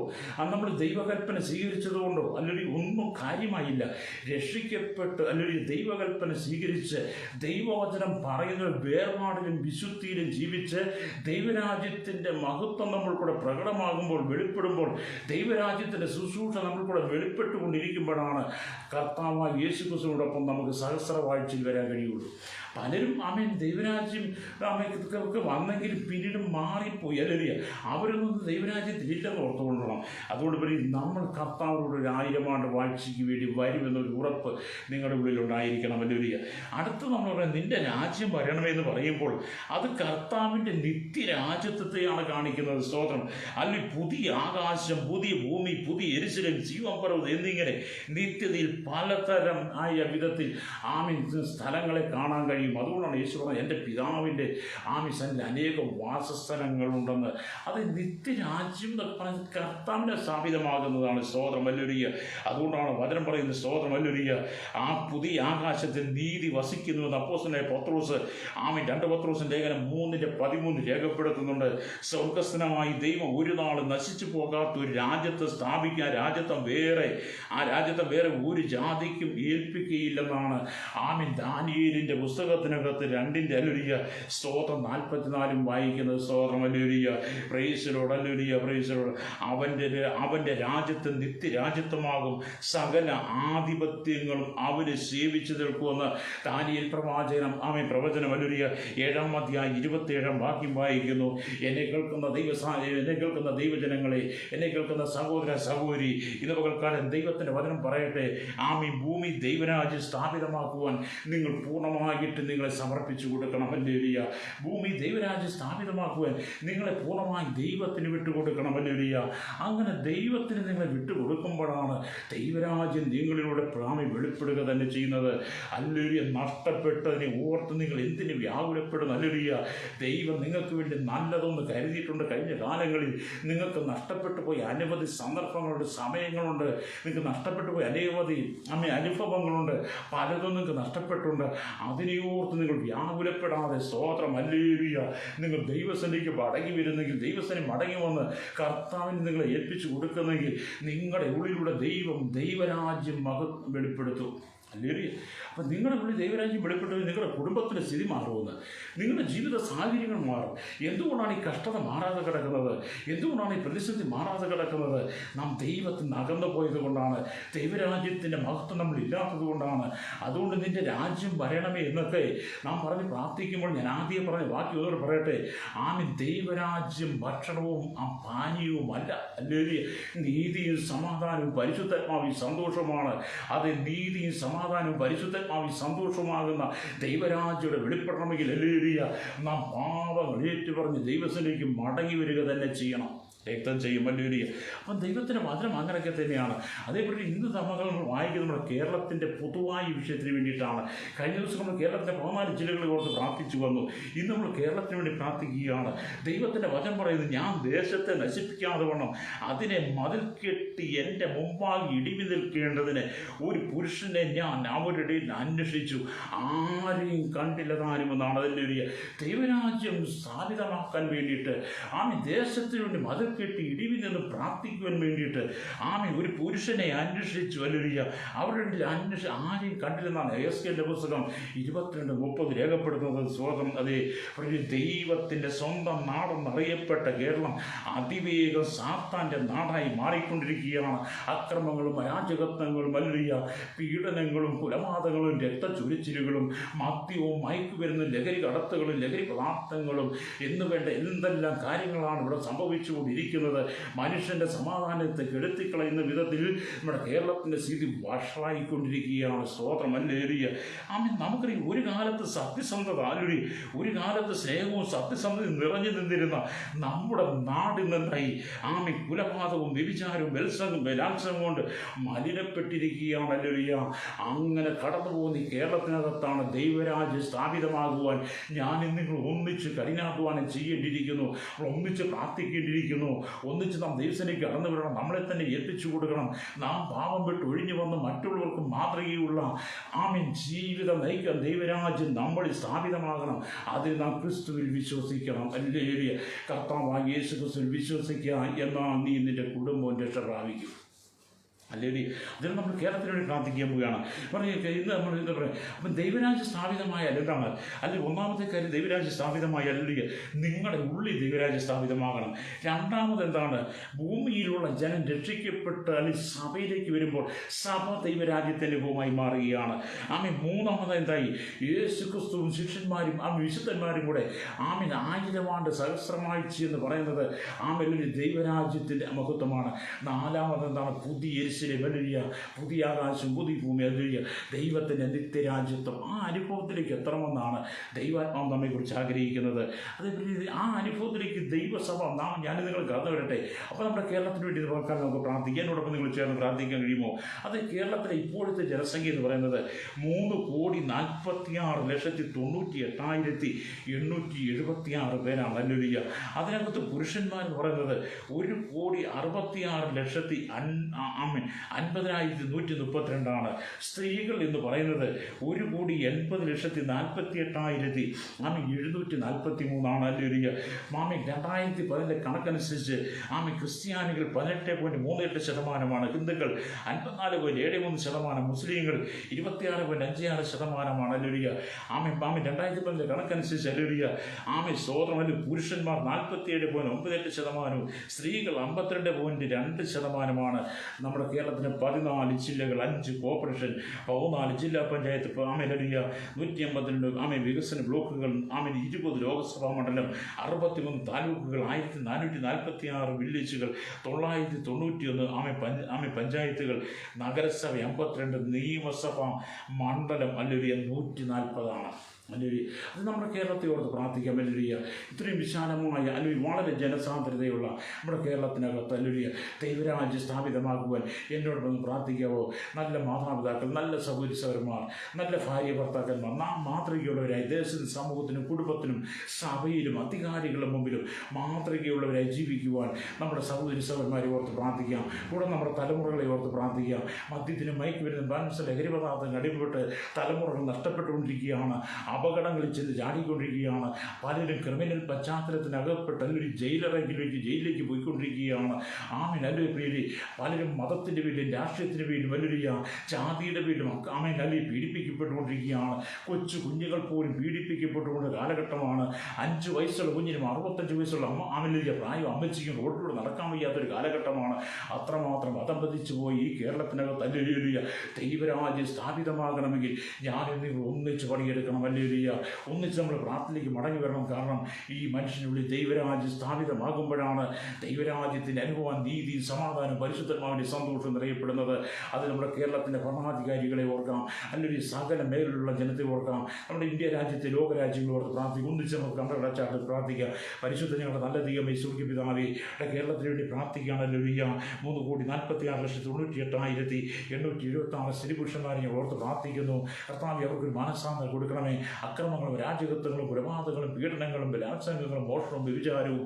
നമ്മൾ ദൈവകൽപ്പന സ്വീകരിച്ചത് കൊണ്ടോ അല്ലെങ്കിൽ ഒന്നും കാര്യമായില്ല. രക്ഷിക്കപ്പെട്ട് അല്ലെങ്കിൽ ദൈവകൽപ്പന സ്വീകരിച്ച് ദൈവവചനം പറയുന്ന വേർപാടിലും വിശുദ്ധിയിലും ജീവിച്ച് ദൈവരാജ്യത്തിൻ്റെ മഹത്വം നമ്മൾ കൂടെ പ്രകടമാകുമ്പോൾ, വെളിപ്പെടുമ്പോൾ, ദൈവരാജ്യത്തിൻ്റെ ശുശ്രൂഷ നമ്മൾ കൂടെ വെളിപ്പെട്ടുകൊണ്ടിരിക്കുമ്പോഴാണ് കർത്താവായ യേശു ക്രിസ്തുവിനോടൊപ്പം നമുക്ക് സഹസ്രവാഴ്ചയിൽ വരാൻ കഴിയുള്ളൂ. പലരും ദൈവരാജ്യം വന്നെങ്കിലും പിന്നീട് മാറിപ്പോയി. അല്ലെങ്കിൽ അവരൊന്നും ദൈവരാജ്യത്തിലില്ലെന്ന് ഓർത്തുകൊള്ളണം. അതുകൊണ്ട് നമ്മൾ കർത്താവിനോട് 1000 ആണ്ട് വാഴ്ചയ്ക്ക് വേണ്ടി വരുമെന്നൊരു ഉറപ്പ് നിങ്ങളുടെ ഉള്ളിലുണ്ടായിരിക്കണം. അല്ലെങ്കിൽ അടുത്ത് നമ്മൾ പറയാം, നിന്റെ രാജ്യം വരണമെന്ന് പറയുമ്പോൾ അത് കർത്താവിൻ്റെ നിത്യരാജ്യത്വത്തെയാണ് കാണിക്കുന്നത്. സ്തോത്രം. അല്ലെങ്കിൽ പുതിയ ആകാശം, പുതിയ ഭൂമി, പുതിയ യെരൂശലേം, ജീവപർവ്വതം എന്നിങ്ങനെ നിത്യതയിൽ പലതരം ആയ വിധത്തിൽ സ്ഥലങ്ങളെ കാണാൻ കഴിയും. അതുകൊണ്ടാണ് യേശു പറഞ്ഞത്, എൻ്റെ പിതാവിൻ്റെ സന്നിധിയിൽ അനേക വാസസ്ഥലങ്ങളുണ്ടെന്ന്. അത് നിത്യരാജ്യം കർത്താവിനെ സ്ഥാപിതമാകുന്നതാണ്. സ്തോത്രം. ഹല്ലേലൂയ. അതുകൊണ്ടാണ് വചനം പറയുന്നത്, സ്തോത്രം. ഹല്ലേലൂയ. ആ പുതിയ ആകാശത്തിൽ നീതി വസിക്കുന്നുവെന്ന് അപ്പോസ്തലനായ പത്രോസ് 2 പത്രോസിന്റെ ലേഖനം 3:13 രേഖപ്പെടുത്തുന്നുണ്ട്. സ്വർഗസ്ഥനായി ദൈവം ഒരു നാൾ നശിച്ചു പോകാത്ത ഒരു രാജ്യത്തെ സ്ഥാപിക്കാൻ ആ രാജ്യത്തെ വേറെ ഒരു ജാതിക്കും ഏൽപ്പിക്കുകയില്ലെന്നാണ് ദാനിയേലിൻ്റെ പുസ്തകത്തിനകത്ത് 2 ഹല്ലേലൂയ സ്തോത്രം 44 വായിക്കുന്നത്. സ്തോത്രം. Hallelujah. Price the Lord. Hallelujah. Price the Lord. അവൻ്റെ രാജ്യത്ത് നിത്യരാജ്യത്വമാകും, സകല ആധിപത്യങ്ങളും അവന് സേവിച്ചു നിൽക്കുമെന്ന് ദാനിയേൽ പ്രവചനം. ഹല്ലേലൂയ. 7-ാം അധ്യായം 27-ാം വാക്യം വായിക്കുന്നു. എന്നെ കേൾക്കുന്ന ദൈവജനങ്ങളെ, എന്നെ കേൾക്കുന്ന സഹോദര സഹോദരി, ഇന്ന് പകൽക്കാലം ദൈവത്തിൻ്റെ വചനം പറയട്ടെ. ഭൂമി ദൈവരാജ്യം സ്ഥാപിതമാക്കുവാൻ നിങ്ങൾ പൂർണ്ണമായിട്ട് നിങ്ങളെ സമർപ്പിച്ചു കൊടുക്കണം. ഹല്ലേലൂയ. ഭൂമി ദൈവരാജ്യം സ്ഥാപിതമാക്കുവാൻ നിങ്ങളെ പൂർണ്ണമായി ദൈവത്തിന് വിട്ടുകൊടുക്കണം. ഹല്ലേലൂയ. അങ്ങനെ ദൈവത്തിന് നിങ്ങളെ വിട്ടുകൊടുക്കുമ്പോഴാണ് ദൈവരാജ്യം നിങ്ങളിലൂടെ വെളിപ്പെടുക തന്നെ ചെയ്യുന്നത്. ഹല്ലേലൂയ. നഷ്ടപ്പെട്ടതിനെ ഓർത്ത് നിങ്ങൾ എന്തിന് വ്യാകുലപ്പെടുന്നു? ഹല്ലേലൂയ. ദൈവം നിങ്ങൾക്ക് വേണ്ടി നല്ലതൊന്ന് കരുതിയിട്ടുണ്ട്. കഴിഞ്ഞ കാലങ്ങളിൽ നിങ്ങൾക്ക് നഷ്ടപ്പെട്ടു പോയി അനവധി സന്ദർഭങ്ങളുണ്ട്, സമയങ്ങളുണ്ട്. നിങ്ങൾക്ക് നഷ്ടപ്പെട്ടു പോയി അനവധി അനുഭവങ്ങളുണ്ട്. പലതും നിങ്ങൾക്ക് നഷ്ടപ്പെട്ടുണ്ട്. അതിനെയോർത്ത് നിങ്ങൾ വ്യാകുലപ്പെടാതെ, സ്തോത്രം. ഹല്ലേലൂയ. നിങ്ങൾ ദൈവസന്നിധിക്ക് മടങ്ങി വരുന്നെങ്കിൽ, ദൈവസന്നിധി മടങ്ങി വന്ന് കർത്താവിന് നിങ്ങളെ ഏൽപ്പിച്ചു കൊടുക്കുന്നെങ്കിൽ നിങ്ങളുടെ ഉള്ളിലൂടെ ദൈവരാജ്യം വെളിപ്പെടുത്തും. ഹല്ലേലൂയ. അപ്പം നിങ്ങളുടെ ഉള്ളിൽ ദൈവരാജ്യം വെളിപ്പെട്ടത് നിങ്ങളുടെ കുടുംബത്തിൻ്റെ സ്ഥിതി മാറുമെന്ന്, നിങ്ങളുടെ ജീവിത സാഹചര്യങ്ങൾ മാറും. എന്തുകൊണ്ടാണ് ഈ കഷ്ടത മാറാതെ കിടക്കുന്നത്? എന്തുകൊണ്ടാണ് ഈ പ്രതിസന്ധി മാറാതെ കിടക്കുന്നത്? നാം ദൈവത്തിൽ നിന്ന് അകന്നു പോയത് കൊണ്ടാണ്. ദൈവരാജ്യത്തിൻ്റെ മഹത്വം നമ്മൾ ഇല്ലാത്തത് കൊണ്ടാണ്. അതുകൊണ്ട് നിൻ്റെ രാജ്യം വരണമേ എന്നൊക്കെ നാം പറഞ്ഞ് പ്രാർത്ഥിക്കുമ്പോൾ ഞാൻ ആദ്യം പറഞ്ഞ വാക്യം ഒന്നുകൂടെ പറയട്ടെ. ദൈവരാജ്യം ഭക്ഷണവും പാനീയവുമല്ല. ഹല്ലേലൂയ. നീതിയും സമാധാനവും പരിശുദ്ധാത്മാവും സന്തോഷമാണ്. അത് നീതിയും സമാധാനവും പരിശുദ്ധാത്മാവും സന്തോഷമാകുന്ന ദൈവരാജ്യയുടെ വെളിപ്പെടണമെങ്കിൽ ഹല്ലേലൂയ നാം പാപങ്ങൾ ഏറ്റുപറഞ്ഞ് ദൈവത്തിലേക്ക് മടങ്ങി വരിക തന്നെ ചെയ്യണം. രക്തം ചെയ്യും. ഹല്ലേലൂയ. അപ്പം ദൈവത്തിൻ്റെ വചനം അങ്ങനെയൊക്കെ തന്നെയാണ്. അതേപോലെ ഇന്ന് നമ്മൾ വായിക്കുന്നത് നമ്മുടെ കേരളത്തിൻ്റെ പൊതുവായ വിഷയത്തിന് വേണ്ടിയിട്ടാണ്. കഴിഞ്ഞ ദിവസം നമ്മൾ കേരളത്തിൻ്റെ 14 ജില്ലകളിൽ ഓർത്ത് പ്രാർത്ഥിച്ചു വന്നു. ഇന്ന് നമ്മൾ കേരളത്തിന് വേണ്ടി പ്രാർത്ഥിക്കുകയാണ്. ദൈവത്തിൻ്റെ വചനം പറയുന്നത്, ഞാൻ ദേശത്തെ നശിപ്പിക്കാതെ വണ്ണം അതിനെ മതിൽ കെട്ടി എൻ്റെ മുമ്പാകെ ഇടിവി നിൽക്കേണ്ടതിന് ഒരു പുരുഷനെ ഞാൻ അവരുടെ ഇടയിൽ അന്വേഷിച്ചു, ആരെയും കണ്ടില്ല താനുമെന്നാണ്. ഹല്ലേലൂയ. ദൈവരാജ്യം സ്ഥാപിതമാക്കാൻ വേണ്ടിയിട്ട് ദേശത്തിന് വേണ്ടി മതിൽ കേട്ട് ഇടിവിൽ നിന്ന് പ്രാർത്ഥിക്കുവാൻ വേണ്ടിയിട്ട് ഒരു പുരുഷനെ അന്വേഷിച്ചു. ഹല്ലേലൂയ. അവരുടെ ആരെയും കണ്ടില്ലെന്നാണ് എസ്കേലിന്റെ പുസ്തകം 22:30 രേഖപ്പെടുത്തുന്നത്. സ്വതം അതേ ദൈവത്തിൻ്റെ സ്വന്തം നാടെന്നറിയപ്പെട്ട കേരളം അതിവേഗം സാത്താൻ്റെ നാടായി മാറിക്കൊണ്ടിരിക്കുകയാണ്. അക്രമങ്ങളും അരാജകത്വങ്ങളും ഹല്ലേലൂയ, പീഡനങ്ങളും കുലപാതകങ്ങളും രക്തച്ചൊരിച്ചിലുകളും മദ്യവും മയക്കുമരുന്നും ലഹരി കടത്തുകളും ലഹരി പദാർത്ഥങ്ങളും എന്നുവേണ്ട എന്തെല്ലാം കാര്യങ്ങളാണ് ഇവിടെ സംഭവിച്ചുകൊണ്ടിരിക്കുന്നത്. മനുഷ്യൻ്റെ സമാധാനത്തെ കെടുത്തിക്കളയുന്ന വിധത്തിൽ നമ്മുടെ കേരളത്തിൻ്റെ സ്ഥിതി വഷളായിക്കൊണ്ടിരിക്കുകയാണ്. സ്തോത്രം. ഹല്ലേലൂയ. നമുക്കറിയാം, ഒരു കാലത്ത് സത്യസന്ധത, ഒരു കാലത്ത് സ്നേഹവും സത്യസന്ധതയും നിറഞ്ഞു നിന്നിരുന്ന നമ്മുടെ നാടിൽ നിന്നായി കുലപാതകവും വ്യഭിചാരവും ബലാത്സംഗം കൊണ്ട് മലിനപ്പെട്ടിരിക്കുകയാണ്. ഹല്ലേലൂയ. അങ്ങനെ കടന്നു പോകുന്ന ഈ കേരളത്തിനകത്താണ് ദൈവരാജ്യം സ്ഥാപിതമാകുവാൻ ഞാൻ നിങ്ങൾ ഒന്നിച്ച് കഠിനാധ്വാനം ചെയ്യേണ്ടിയിരിക്കുന്നു. ഒന്നിച്ച് പ്രാർത്ഥിക്കേണ്ടിയിരിക്കുന്നു. ഒന്നിച്ച് നാം ദൈവസേനയ്ക്ക് കടന്നു വിടണം. നമ്മളെ തന്നെ എത്തിച്ചു കൊടുക്കണം. നാം പാപം വിട്ട് ഒഴിഞ്ഞു വന്ന് മറ്റുള്ളവർക്ക് മാതൃകയുള്ള ജീവിതം നയിക്കാൻ ദൈവരാജ്യം നമ്മളിൽ സ്ഥാപിതമാകണം. അതിൽ നാം ക്രിസ്തുവിൽ വിശ്വസിക്കണം. ഹല്ലേലൂയ. കർത്താവായ യേശു ക്രിസ്തുവിൽ വിശ്വസിക്കുക, എന്നാൽ നീ നിന്റെ കുടുംബവും രക്ഷ പ്രാപിക്കും. അല്ലെങ്കിൽ അതിന് നമ്മൾ കേരളത്തിന് വേണ്ടി പ്രാർത്ഥിക്കാൻ പോവുകയാണ്. ഇന്ന് നമ്മൾ എന്താ പറയുക, അപ്പം ദൈവരാജ്യം സ്ഥാപിതമായാൽ എന്താണ്? അല്ലെങ്കിൽ ഒന്നാമത്തെ കാര്യം, ദൈവരാജ്യം സ്ഥാപിതമായ അല്ലെങ്കിൽ നിങ്ങളുടെ ഉള്ളിൽ ദൈവരാജ്യം സ്ഥാപിതമാകണം. രണ്ടാമത് എന്താണ്? ഭൂമിയിലുള്ള ജനം രക്ഷിക്കപ്പെട്ട് അല്ലെങ്കിൽ സഭയിലേക്ക് വരുമ്പോൾ സഭ ദൈവരാജ്യത്തിൻ്റെ രൂപമായി മാറുകയാണ്. മൂന്നാമത് എന്തായി? യേശു ക്രിസ്തുവും ശിഷ്യന്മാരും വിശുദ്ധന്മാരും കൂടെ 1000 ആണ്ട് സഹസ്രമാഴ്ച എന്ന് പറയുന്നത് ദൈവരാജ്യത്തിൻ്റെ മഹത്വമാണ്. നാലാമത് എന്താണ്? പുതിയ പുതിയ ആകാശം പുതിയ ഭൂമി, ദൈവത്തിൻ്റെ നിത്യരാജ്യത്വം. അനുഭവത്തിലേക്ക് എത്തണമെന്നാണ് ദൈവാത്മാവ് നമ്മെക്കുറിച്ച് ആഗ്രഹിക്കുന്നത്. അതേപോലെ അനുഭവത്തിലേക്ക് ദൈവസഭ ഞാൻ നിങ്ങൾ കടന്നു വരട്ടെ. അപ്പോൾ നമ്മുടെ കേരളത്തിന് വേണ്ടി നമുക്ക് പ്രാർത്ഥിക്കാൻ, എന്നോടൊപ്പം നിങ്ങൾ ചേർന്ന് പ്രാർത്ഥിക്കാൻ കഴിയുമോ? അത് കേരളത്തിലെ ഇപ്പോഴത്തെ ജനസംഖ്യ എന്ന് പറയുന്നത് 3,46,98,876 പേരാണ്. ഹല്ലേലൂയ. അതിനകത്ത് പുരുഷന്മാരെന്ന് പറയുന്നത് 1,66,50,132 സ്ത്രീകൾ എന്ന് പറയുന്നത് 1,80,48,743 ഹല്ലേലൂയ. 2010 കണക്കനുസരിച്ച് ക്രിസ്ത്യാനികൾ 18.38%, ഹിന്ദുക്കൾ 54.73%, മുസ്ലിങ്ങൾ 26.56%. ഹല്ലേലൂയ. 2010 കണക്കനുസരിച്ച് ഹല്ലേലൂയ സ്തോത്രം. പുരുഷന്മാർ 47.98%, സ്ത്രീകൾ 52.2%. നമ്മുടെ കേരളത്തിന് 14 ജില്ലകൾ, 5 കോർപ്പറേഷൻ, 14 ജില്ലാ പഞ്ചായത്ത്, 152 വികസന ബ്ലോക്കുകൾ, 20 ലോക്സഭാ മണ്ഡലം, 63 താലൂക്കുകൾ, 1446 വില്ലേജുകൾ, 991 പഞ്ചായത്തുകൾ, നഗരസഭ 52, നിയമസഭാ മണ്ഡലം 140 അത് നമ്മുടെ കേരളത്തെ ഓർത്ത് പ്രാർത്ഥിക്കാം. ഹല്ലേലൂയ. ഇത്രയും വിശാലമായ അല്ലെങ്കിൽ വളരെ ജനസാന്ദ്രതയുള്ള നമ്മുടെ കേരളത്തിനകത്ത് ഹല്ലേലൂയ ദൈവരാജ്യം സ്ഥാപിതമാക്കുവാൻ എന്നോടൊപ്പം പ്രാർത്ഥിക്കാവോ? നല്ല മാതാപിതാക്കൾ, നല്ല സഹോദരന്മാർ, നല്ല ഭാര്യ ഭർത്താക്കന്മാർ, നാം മാതൃകയുള്ളവരായി ദേശത്തിനും സമൂഹത്തിനും കുടുംബത്തിനും സഭയിലും അധികാരികളുടെ മുമ്പിലും മാതൃകയുള്ളവരായി ജീവിക്കുവാൻ നമ്മുടെ സഹോദരന്മാരെ ഓർത്ത് പ്രാർത്ഥിക്കാം. കൂടെ നമ്മുടെ തലമുറകളെ ഓർത്ത് പ്രാർത്ഥിക്കാം. മദ്യത്തിനും മയക്കുമരുന്നും ബാലൻസ് ലഹരി പദാർത്ഥങ്ങൾ അടിമപ്പെട്ട് തലമുറകൾ നഷ്ടപ്പെട്ടുകൊണ്ടിരിക്കുകയാണ്. അപകടങ്ങളിൽ ചെന്ന് ചാടിക്കൊണ്ടിരിക്കുകയാണ്. പലരും ക്രിമിനൽ പശ്ചാത്തലത്തിനകപ്പെട്ട് അല്ലെങ്കിൽ ജയിലിലേക്ക് പോയിക്കൊണ്ടിരിക്കുകയാണ്. അല്ലെങ്കിൽ പേര് പലരും മതത്തിൻ്റെ പേരിലും രാഷ്ട്രീയത്തിൻ്റെ പേരിലും അല്ലെങ്കിൽ ജാതിയുടെ പേരിലും അല്ലെങ്കിൽ പീഡിപ്പിക്കപ്പെട്ടുകൊണ്ടിരിക്കുകയാണ്. കൊച്ചു കുഞ്ഞുങ്ങൾ പോലും പീഡിപ്പിക്കപ്പെട്ടുകൊണ്ട് കാലഘട്ടമാണ്. 5 വയസ്സുള്ള കുഞ്ഞിനും 65 വയസ്സുള്ള പ്രായം അമ്മച്ചിക്കും റോഡിലൂടെ നടക്കാൻ വയ്യാത്തൊരു കാലഘട്ടമാണ്. അത്രമാത്രം അതമ്പതിച്ചു പോയി ഈ കേരളത്തിനകത്ത് അല്ലെങ്കിൽ ദൈവരാജ്യം സ്ഥാപിതമാകണമെങ്കിൽ ഞാനും നിങ്ങൾ ഒന്നിച്ച് പണിയെടുക്കണം. അല്ലെങ്കിൽ ഒന്നിച്ച് നമ്മൾ പ്രാർത്ഥനയിലേക്ക് മടങ്ങി വരണം. കാരണം ഈ മനുഷ്യനുള്ളിൽ ദൈവരാജ്യം സ്ഥാപിതമാകുമ്പോഴാണ് ദൈവരാജ്യത്തിൻ്റെ അനുഭവം, നീതി, സമാധാനം, പരിശുദ്ധന്മാരുടെ സന്തോഷം നിറയപ്പെടുന്നത്. അത് നമ്മുടെ കേരളത്തിൻ്റെ ഭരണാധികാരികളെ ഓർക്കാം, അല്ലെങ്കിൽ സകല മേഖലയിലുള്ള ജനത്തെ ഓർക്കാം, നമ്മുടെ ഇന്ത്യ രാജ്യത്തെ ലോകരാജ്യങ്ങളെ ഓർത്ത് പ്രാർത്ഥിക്കും. ഒന്നിച്ച് നമുക്ക് കണ്ടടച്ചാട്ട് പ്രാർത്ഥിക്കാം. പരിശുദ്ധ ഞങ്ങളുടെ നല്ല ദൈവമേ, സ്വർഗ്ഗ പിതാവേ, കേരളത്തിന് വേണ്ടി പ്രാർത്ഥിക്കുകയാണ്. ഹല്ലേലൂയ. 3,46,98,876 സ്ത്രീ പുരുഷന്മാരെ ഓർത്ത് പ്രാർത്ഥിക്കുന്നു. കർത്താവേ, അവർക്കൊരു മനസ്സാന്തരം കൊടുക്കണമേ. അക്രമങ്ങളും രാജ്യകത്വങ്ങളും കൊലപാതകങ്ങളും പീഡനങ്ങളും ബലാത്സംഗങ്ങളും മോഷണവും വ്യഭിചാരവും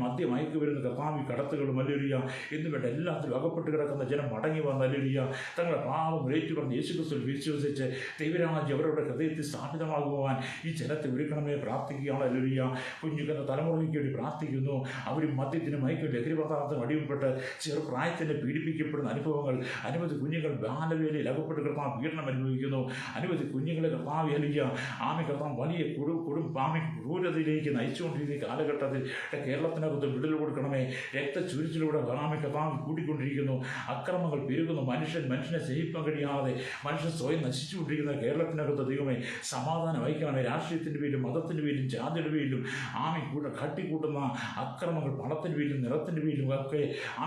മദ്യം മയക്കുമരുന്ന് കർത്താവ് കടത്തുകളും അല്ലേലൂയ എന്നുവേണ്ട എല്ലാത്തിലും അകപ്പെട്ട് കിടക്കുന്ന ജനം മടങ്ങി വന്ന് അല്ലേലൂയ തങ്ങളുടെ പാപം ഏറ്റു പറഞ്ഞ് യേശുക്രിസ്തുവിൽ വിശ്വസിച്ച് ദൈവരാജ്യം അവരുടെ ഹൃദയത്തിൽ സ്ഥാപിതമാകുവാൻ ഈ ജനത്തെ ഒരുക്കണമേ പ്രാർത്ഥിക്കുകയാണ് അല്ലേലൂയ. കുഞ്ഞുങ്ങളുടെ തലമുറയ്ക്ക് വേണ്ടി പ്രാർത്ഥിക്കുന്നു. അവരും മദ്യത്തിനും മയക്കും ലഹരി പദാർത്ഥം അടിമപ്പെട്ട് ചെറുപ്രായത്തിന് പീഡിപ്പിക്കപ്പെടുന്ന അനുഭവങ്ങൾ, അനവധി കുഞ്ഞുങ്ങൾ ബാലവേലയിൽ അകപ്പെട്ട് കർത്താവ് പീഡനം അനുഭവിക്കുന്നു. അനവധി കുഞ്ഞുങ്ങളെ കർത്താവ് അല്ലേലൂയ കർത്താവ് വലിയ ക്രൂരതയിലേക്ക് നയിച്ചുകൊണ്ടിരിക്കുന്ന കാലഘട്ടത്തിൽ കേരളത്തിനകത്ത് വിടുതൽ കൊടുക്കണമേ. രക്തചുരിച്ചിലൂടെ കർത്താവ് കൂടിക്കൊണ്ടിരിക്കുന്നു. അക്രമങ്ങൾ പെരുകുന്നു. മനുഷ്യനെ സഹിക്കാൻ കഴിയാതെ മനുഷ്യൻ സ്വയം നശിച്ചുകൊണ്ടിരിക്കുന്ന കേരളത്തിനകത്ത് ദൈവമേ സമാധാനം വഹിക്കണമേ. രാഷ്ട്രീയത്തിൻ്റെ പേരിലും മതത്തിൻ്റെ പേരിലും ജാതിയുടെ പേരിലും കാട്ടിക്കൂട്ടുന്ന അക്രമങ്ങൾ, പണത്തിൻ്റെ പേരിലും നിറത്തിൻ്റെ പേരിലും ഒക്കെ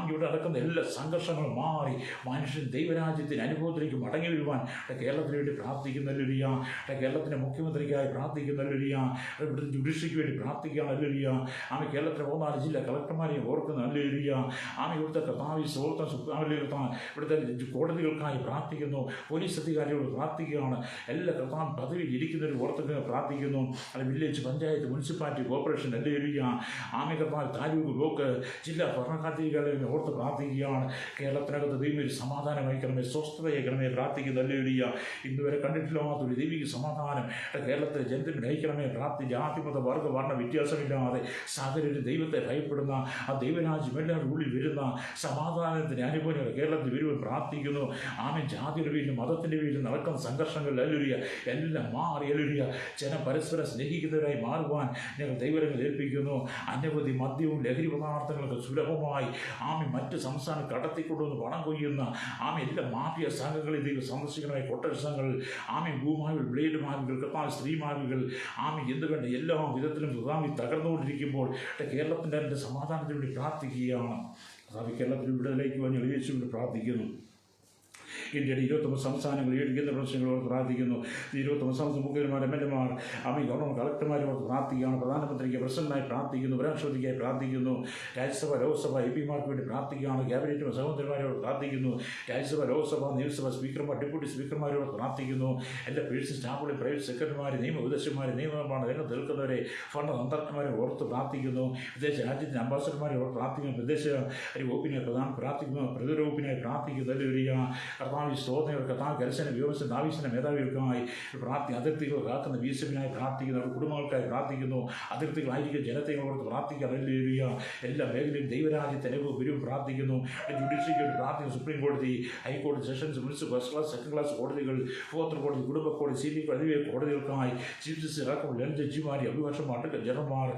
ഇവിടെ നടക്കുന്ന എല്ലാ സംഘർഷങ്ങളും മാറി മനുഷ്യൻ ദൈവരാജ്യത്തിന് അനുഭവത്തിലേക്ക് മടങ്ങി വരുവാൻ കേരളത്തിന് വേണ്ടി പ്രാർത്ഥിക്കുന്നല്ലിയ. കേരളത്തിൻ്റെ മുഖ്യമന്ത്രിക്കായി പ്രാർത്ഥിക്കുന്നല്ലിയ. ഇവിടുത്തെ ജുഡീഷ്യറിക്ക് വേണ്ടി പ്രാർത്ഥിക്കുകയാണല്ലിയ. കേരളത്തിലെ 4 ജില്ലാ കളക്ടർമാരെയും ഓർക്കുന്ന അല്ലിയ. ഇവിടുത്തെ കർത്താവ് ഇവിടുത്തെ കോടതികൾക്കായി പ്രാർത്ഥിക്കുന്നു. പോലീസ് അധികാരികളോട് പ്രാർത്ഥിക്കുകയാണ്. എല്ലാ കർത്താവ് പദവിയിൽ ഇരിക്കുന്നവർ ഓർത്ത് പ്രാർത്ഥിക്കുന്നു. അത് village, panchayat, municipality, corporation alleluia. കർത്താവ് താലൂക്ക്, ബ്ലോക്ക്, ജില്ലാ ഭരണാധികാരികളെ ഓർത്ത് പ്രാർത്ഥിക്കുകയാണ്. കേരളത്തിനകത്ത് ദൈവം ഒരു സമാധാനം വഹിക്കണമേ, സ്വസ്ഥത വഹിക്കണമേ പ്രാർത്ഥിക്കുന്നു അല്ലേലൂയ. ഇന്നുവരെ കണ്ടിട്ടില്ലാത്തൊരു ദൈവിക സമാധാനം കേരളത്തിലെ ജനത്തിന് നയിക്കണമേ പ്രാർത്ഥി. ജാതിമത വർഗ്ഗ വർണ്ണ വ്യത്യാസമില്ലാതെ സകലൊരു ദൈവത്തെ ഭയപ്പെടുന്ന ദൈവരാജ്യം എല്ലാവരുടെ ഉള്ളിൽ വരുന്ന സമാധാനത്തിന് അനുഭവങ്ങൾ കേരളത്തിൽ വരുവാൻ പ്രാർത്ഥിക്കുന്നു. ജാതിയുടെ പേരിലും മതത്തിൻ്റെ പേരിലും നടക്കുന്ന സംഘർഷങ്ങളിൽ അല്ലേലൂയ എല്ലാം മാറി അല്ലേലൂയ ജനം പരസ്പരം സ്നേഹിക്കുന്നവരായി മാറുവാൻ ഞങ്ങൾ ദൈവരങ്ങൾ ഏൽപ്പിക്കുന്നു. അനവധി മദ്യവും ലഹരി പദാർത്ഥങ്ങൾക്ക് സുലഭമായി മറ്റ് സംസ്ഥാനം കടത്തിക്കൊണ്ടുവന്ന് പണം കൊയ്യുന്ന എല്ലാ മാഫിയ സംഘങ്ങളിൽ ദൈവം സന്ദർശിക്കണമായി. കൊട്ടേഷൻ സംഘങ്ങൾ ഭൂമാവികൾ, ബ്ലേഡ് മാവികൾ, കർത്താവ് സ്ത്രീ മാവികൾ എന്ത് വേണ്ട എല്ലാ വിധത്തിലും തകർന്നുകൊണ്ടിരിക്കുമ്പോൾ കേരളത്തിൻ്റെ സമാധാനത്തിന് വേണ്ടി പ്രാർത്ഥിക്കുകയാണ്. കേരളത്തിൽ വിടുതലേക്ക് വന്ന് യേശുവിനെ പ്രാർത്ഥിക്കുന്നു. ഇന്ത്യയുടെ 29 സംസ്ഥാനങ്ങൾ, 7 കേന്ദ്ര പ്രദേശങ്ങളോട് പ്രാർത്ഥിക്കുന്നു. 29 സംസ്ഥാന മുഖ്യമന്ത്രിമാർ, എംഎൽഎമാർ, ഗവർണർ, കളക്ടർമാരോട് പ്രാർത്ഥിക്കുകയാണ്. പ്രധാനമന്ത്രിക്ക് പ്രസിഡന്റായി പ്രാർത്ഥിക്കുന്നു. ഉപരാഷ്ട്രപതിക്കായി പ്രാർത്ഥിക്കുന്നു. രാജ്യസഭ, ലോക്സഭ എംപിമാർക്ക് വേണ്ടി പ്രാർത്ഥിക്കുകയാണ്. ക്യാബിനറ്റ് സഹോദരന്മാരോട് പ്രാർത്ഥിക്കുന്നു. രാജ്യസഭ, ലോക്സഭ, നിയമസഭ സ്പീക്കർമാർ, ഡെപ്യൂട്ടി സ്പീക്കർമാരോട് പ്രാർത്ഥിക്കുന്നു. എല്ലാ പേഴ്സൺ സ്റ്റാഫുകളെ, പ്രൈവറ്റ് സെക്രട്ടറിമാരെ, നിയമ ഉപദേശന്മാരെ, നിയമനിർമ്മാണ രംഗത്ത് നിൽക്കുന്നവരെ, ഫണ്ട് തന്ത്രജ്ഞന്മാരെ ഓർത്ത് പ്രാർത്ഥിക്കുന്നു. വിദേശ രാജ്യത്തിൻ്റെ അംബാസഡർമാരോട് പ്രാർത്ഥിക്കുന്നു. വിദേശ വകുപ്പിനായി പ്രാർത്ഥിക്കുന്നു. പ്രതിരോധ വകുപ്പിനായി പ്രാർത്ഥിക്കുന്നു. കർത്താവ് സ്തോത്രങ്ങൾ, കർത്താവ് കരസേന, വ്യോമസേന, നാവികസേന മേധാവികൾക്കായി അതിർത്തികൾ കാക്കുന്ന ബിഎസ്എഫിനായി പ്രാർത്ഥിക്കുന്നു. അവരുടെ കുടുംബങ്ങൾക്കായി പ്രാർത്ഥിക്കുന്നു. അതിർത്തികളായിരിക്കും ജനത്തെ ഓർത്ത് പ്രാർത്ഥിക്കുക. എല്ലാ മേഖലയും ദൈവരാജ്യത്തെ അനുഭവം വരും പ്രാർത്ഥിക്കുന്നു. ജുഡീഷ്യറിക്ക് വേണ്ടി പ്രാർത്ഥിക്കുന്നു. സുപ്രീം കോടതി, ഹൈക്കോടതി, sessions, municipal, first class, second class കോടതികൾ, ഫോർത്ത് കോടതി, കുടുംബ കോടതി, സിബിഐ അതിവേ കോടതികൾക്കായി ചീഫ് ജസ്റ്റിസ് അടക്കം ജഡ്ജിമാർ, അഭിഭാഷകന്മാർ, ജനറൽമാർ,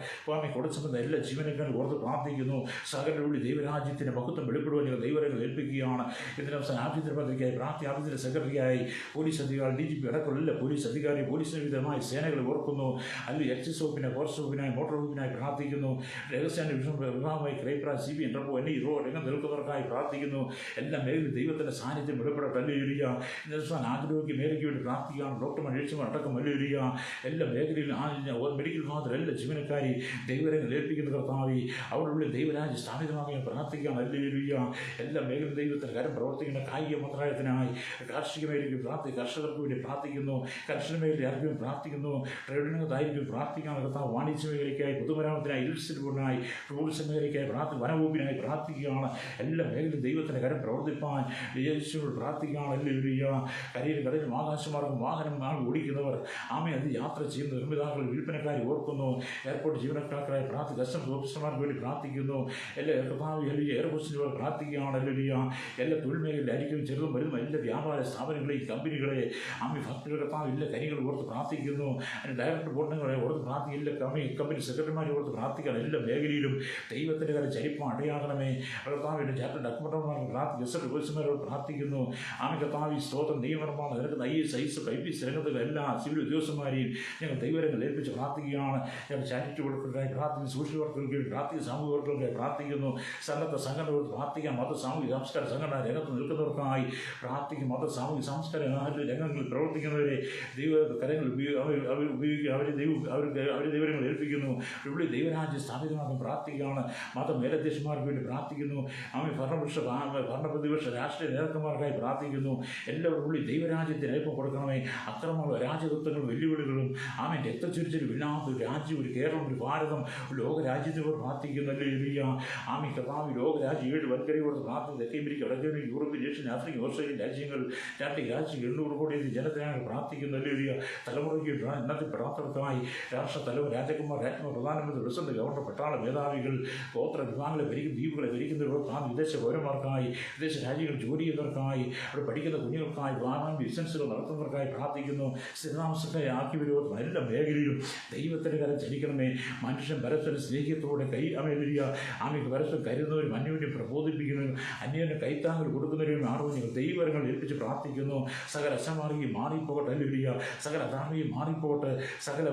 കൊടുക്കുന്ന എല്ലാ ജീവനക്കാരും ഓർത്ത് പ്രാർത്ഥിക്കുന്നു. സകലരുള്ളി ദൈവരാജ്യത്തിൻ്റെ മഹത്വം വെളിപ്പെടുവാൻ ഞങ്ങൾ ദൈവരങ്ങൾ ഏൽപ്പിക്കുകയാണ്. ഇതിനവസാനം ആഭ്യന്തരമന്ത്രിക്കായി ആഭ്യന്തര സെക്രട്ടറിയായി, പോലീസ് അധികാരി, DGP അടക്കമുള്ള പോലീസ് അധികാരി, പോലീസിന് വിധമായ സേനകൾ ഓർക്കുന്നു. അല്ലെങ്കിൽ എക്സൈസ് വകുപ്പിനായി, ഫോറസ്റ്റ് വകുപ്പിനായി, മോട്ടോർ വകുപ്പിനായി പ്രാർത്ഥിക്കുന്നു. രഹസ്യാന്വേഷണ വിഭാഗമായി ക്രൈംബ്രാഞ്ച്, CBI, ഇന്റർപോൾ എന്നീ രംഗം നിൽക്കുന്നവർക്കായി പ്രാർത്ഥിക്കുന്നു. എല്ലാ മേഖലയിൽ ദൈവത്തിൻ്റെ സാന്നിധ്യം വെളിപ്പെടട്ടെ അല്ലേലൂയ. ആരോഗ്യ മേഖലയ്ക്ക് വേണ്ടി പ്രാർത്ഥിക്കുകയാണ്. ഡോക്ടർമാർ, നഴ്സുമാർ അടക്കം അല്ലേലൂയ. എല്ലാ മേഖലയിലും മെഡിക്കൽ വിഭാഗത്തിൽ എല്ലാ ജീവനക്കാരി ദൈവരങ്ങൾ ഏൽപ്പിക്കുന്ന കർത്താവി അവരുടെ ദൈവരാജ്യം സ്ഥാപിതമാകാൻ പ്രാർത്ഥിക്കുകയാണ് അല്ലേലൂയ. എല്ലാ മേഖലയും ദൈവത്തിന് കാര്യം പ്രവർത്തിക്കുന്ന കായിക മന്ത്രാലയത്തിനായി, കാർഷിക മേഖലയ്ക്ക് കർഷകർക്ക് വേണ്ടി പ്രാർത്ഥിക്കുന്നു. കർഷക മേഖലയായിരിക്കും പ്രാർത്ഥിക്കുന്നു. ട്രേഡ് രംഗത്തായിരിക്കും പ്രാർത്ഥിക്കാൻ കർത്താവ്. വാണിജ്യ മേഖലയ്ക്കായി, പൊതുമരാമത്തിനായി, ഇൻഡസ്ട്രിയിനായി, ടൂറിസം മേഖലയ്ക്കായി വനവകുപ്പിനായി പ്രാർത്ഥിക്കുകയാണ്. എല്ലാ മേഖലയും ദൈവത്തിൻ്റെ കാര്യം പ്രവർത്തിപ്പാൻ യേശുവോട് പ്രാർത്ഥിക്കുകയാണ് അല്ലേലൂയ. കരയിലും കടലിലും ആകാശമാർഗം വാഹനം ഓടിക്കുന്നവർ അത് യാത്ര ചെയ്യുന്ന നിർമ്മിതാക്കൾ, വിൽപ്പനക്കാരെ ഓർക്കുന്നു. എയർപോർട്ട് ജീവനക്കാർക്കായി കസ്റ്റംസ് ഓഫീസർമാർക്ക് വേണ്ടി പ്രാർത്ഥിക്കുന്നു. എല്ലാ കർത്താവ് എയർപോർട്സിന് പ്രാർത്ഥിക്കുകയാണ് അല്ലേലൂയ. എല്ലാ തൊഴിൽ മേഖലയിലായിരിക്കും ചെറുതും വലുതും എല്ലാ വ്യാപാര സ്ഥാപനങ്ങളെ, കമ്പനികളെ ഭക്തിയുടെ കർത്താവ് എല്ലാ കാര്യങ്ങൾ ഓർത്ത് പ്രാർത്ഥിക്കുന്നു. അതിന് ഡയറക്ടർ ബോർഡിനെ ഓർത്ത് പ്രാർത്ഥിക്കില്ല. കമ്പനി സെക്രട്ടറിമാരെ ഓർത്ത് പ്രാർത്ഥിക്കണം. എല്ലാ മേഖലയിലും ദൈവത്തിൻ്റെ കാര്യം ചരിപ്പം അടയാകണമേ. കർത്താവിൻ്റെ ചാർട്ടേഡ് അക്കൗണ്ടന്റ്മാർക്ക് പ്രാർത്ഥിക്കും. ഓഫീസർമാരോട് പ്രാർത്ഥിക്കുന്നു. കർത്താവ് സ്തോത്രം. നിയമനിർമ്മാണം നിരക്കുന്ന IAS, IPS, IPS രംഗത്തുള്ള എല്ലാ സിവിൽ ഉദ്യോഗസ്ഥന്മാരെയും ഞങ്ങൾ ദൈവരങ്ങൾ ഏൽപ്പിച്ച് പ്രാർത്ഥിക്കുകയാണ്. ഞങ്ങൾ ചാരിറ്റി വർക്കർക്കായി പ്രാർത്ഥിക്കുന്നു. സോഷ്യൽ വർക്കർക്ക് പ്രാർത്ഥിക്കുന്നു. സാമൂഹിക വർക്കർക്കായി പ്രാർത്ഥിക്കുന്നു. സന്നദ്ധ സംഘടനകളോട് പ്രാർത്ഥിക്കാം. മത, സാമൂഹിക, സംസ്കാര സംഘടന രംഗത്ത് നിൽക്കുന്നവർക്കായി പ്രാർത്ഥിക്കും. മത സാമൂഹിക സാംസ്കാരിക രംഗങ്ങളിൽ പ്രവർത്തിക്കുന്നവരെ ദൈവ കരങ്ങൾ ഉപയോഗിക്കുക. അവരെ ദൈവങ്ങൾ ഏൽപ്പിക്കുന്നു. ഇവിടെ ദൈവരാജ്യം സ്ഥാപിതമാക്കാൻ പ്രാർത്ഥിക്കുകയാണ്. മേലധ്യക്ഷന്മാർക്ക് വേണ്ടി പ്രാർത്ഥിക്കുന്നു. ഭരണപ്രതിപക്ഷ രാഷ്ട്രീയ നേതാക്കന്മാർക്കായി പ്രാർത്ഥിക്കുന്നു. എല്ലാവരും ഉള്ളിൽ ദൈവരാജ്യത്തിന് ഏൽപ്പം കൊടുക്കണമേ. അക്രമങ്ങളും രാജ്യതത്വങ്ങളും വെല്ലുവിളികളും രക്തച്ചൊരിച്ചിലും ഇല്ലാത്തൊരു രാജ്യം, ഒരു കേരളം, ഒരു ഭാരതം, ലോകരാജ്യത്തിനോട് പ്രാർത്ഥിക്കുന്നു. കർത്താവ് ലോകരാജ്യം 7 വൻകരയോട് പ്രാർത്ഥിക്കും. തെക്കേ അമേരിക്ക, വടക്കേ America, European, Asian, African, Australian രാജ്യങ്ങൾ, 2 രാജ്യങ്ങൾ, 800 കോടി ജനത്തിനാണ് പ്രാർത്ഥിക്കുന്നു. തലമുറയ്ക്ക് ഇന്നത്തെ പ്രാർത്ഥനക്കായി രാഷ്ട്ര തലവർ, രാജകുമാർ, രാജ്ഞിമാർ, പ്രധാനമന്ത്രി, പ്രസിഡന്റ്, ഗവർണർ, പട്ടാള മേധാവികൾ, ഗോത്ര വിഭാഗങ്ങളെ ഭരിക്കുന്ന ദ്വീപുകളെ ഭരിക്കുന്നവർ, വിദേശ പൗരന്മാർക്കായി, വിദേശ രാജ്യങ്ങൾ ജോലി ചെയ്യുന്നവർക്കായി, അവിടെ പഠിക്കുന്ന കുഞ്ഞുങ്ങൾക്കായി, ബിസിനസ്സുകൾ നടത്തുന്നവർക്കായി പ്രാർത്ഥിക്കുന്നു. സ്ഥിരതാമസക്കായി ആക്കിയവരും എല്ലാ മേഖലയിലും ദൈവത്തിൻ്റെ കരം ചലിക്കണമേ. മനുഷ്യൻ പരസ്പരം സ്നേഹത്തോടെ പരസ്പരം കരുതുന്നവരും അന്യോന്യം പ്രബോധിപ്പിക്കുന്നവരും അന്യോന്യം കൈത്താങ്ങൽ കൊടുക്കുന്നവരും ആർവ്വങ്ങൾ ദൈവങ്ങൾ ഏൽപ്പിച്ച് പ്രാർത്ഥിക്കുന്നു. സകല അസമാർഗിയും മാറിപ്പോകട്ടെ. സകല അധാർമ്മിയും മാറിപ്പോകട്ടെ. സകല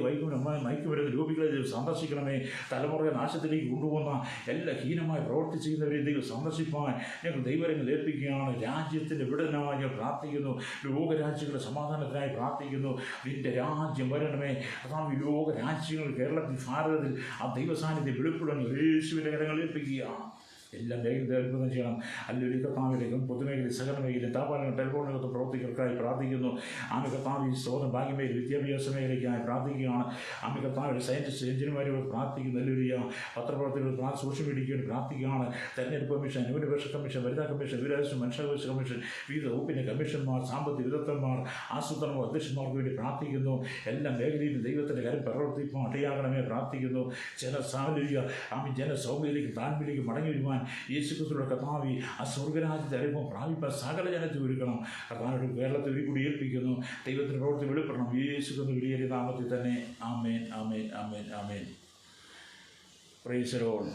വൈകുണ്ഠം മയക്കുമരുന്ന് രൂപികളെ സന്ദർശിക്കണമേ. തലമുറയെ നാശത്തിലേക്ക് കൊണ്ടുപോകുന്ന എല്ലാ ഹീനമായി പ്രവൃത്തി ചെയ്യുന്നവരെ ദൈവം സന്ദർശിപ്പാൻ ഞങ്ങൾ ദൈവങ്ങൾ ഏൽപ്പിക്കുകയാണ്. രാജ്യത്തിൻ്റെ വിടനായി ഞങ്ങൾ പ്രാർത്ഥിക്കുന്നു. ലോകരാജ്യങ്ങളുടെ സമാധാനത്തിനായി പ്രാർത്ഥിക്കുന്നു. നിന്റെ രാജ്യം വരണമേ. അതാണ് ലോകരാജ്യങ്ങൾ കേരളത്തിൽ, ഭാരതത്തിൽ ആ ദൈവസാന്നിധ്യം വെളിപ്പെടുവാൻ യേശുവിൻ്റെ കരങ്ങൾ ഏൽപ്പിക്കുകയാണ്. എല്ലാ മേഖലയും അത്ഭുതം ചെയ്യണം. അല്ലെങ്കിൽ കർത്താവിലേക്കും പൊതുമേഖലയിൽ, സകല മേഖലയും, താപാലങ്ങൾ, ടെലിഫോണുകൾക്ക് പ്രവർത്തികൾക്കായി പ്രാർത്ഥിക്കുന്നു. കർത്താവ് സ്തോത്രം ഭാഗ്യമേഖല, വിദ്യാഭ്യാസ മേഖലയ്ക്കായി പ്രാർത്ഥിക്കുകയാണ്. കർത്താവിൻ്റെ സയൻറ്റിസ്റ്റ്, എഞ്ചിനീയർമാരോട് പ്രാർത്ഥിക്കുന്നു. അല്ലെങ്കിൽ പത്രപ്രവർത്തകരോട് സോഷ്യൽ മീഡിയയ്ക്ക് വേണ്ടി പ്രാർത്ഥിക്കുകയാണ്. തെരഞ്ഞെടുപ്പ് കമ്മീഷൻ, ന്യൂനപക്ഷ കമ്മീഷൻ, വനിതാ കമ്മീഷൻ, വിവരാവകാശ മനുഷ്യാവകാശ കമ്മീഷൻ, വിവിധ വകുപ്പിൻ്റെ കമ്മീഷന്മാർ, സാമ്പത്തിക വിദഗ്ധന്മാർ, ആസൂത്രണ അധ്യക്ഷന്മാർക്ക് വേണ്ടി പ്രാർത്ഥിക്കുന്നു. എല്ലാ മേഖലയിലും ദൈവത്തിൻ്റെ കാര്യം പ്രവർത്തിപ്പം അടയാകണമേ പ്രാർത്ഥിക്കുന്നു. ജനസൗമ്യയിലേക്ക് താഴ്മയിലേക്ക് മടങ്ങി വരുവാൻ യേശുക്രിസ്തുവിന്റെ കർത്താവേ, ആ സ്വർഗരാജ്യത്തെ അനുഭവം പ്രാപിപ്പാൻ സകല ജനത്തെ ഒരുക്കണം. കർത്താവിന്റെ കേരളത്തെ ഒരു കൂടി ഏൽപ്പിക്കുന്നു. ദൈവത്തിന്റെ പ്രവൃത്തി വെളിപ്പെടണം. യേശുക്രിസ്തു വിളിയേറിയ നാമത്തിൽ തന്നെ. ആമേൻ, ആമേൻ, ആമേൻ, ആമേൻ. Praise the Lord.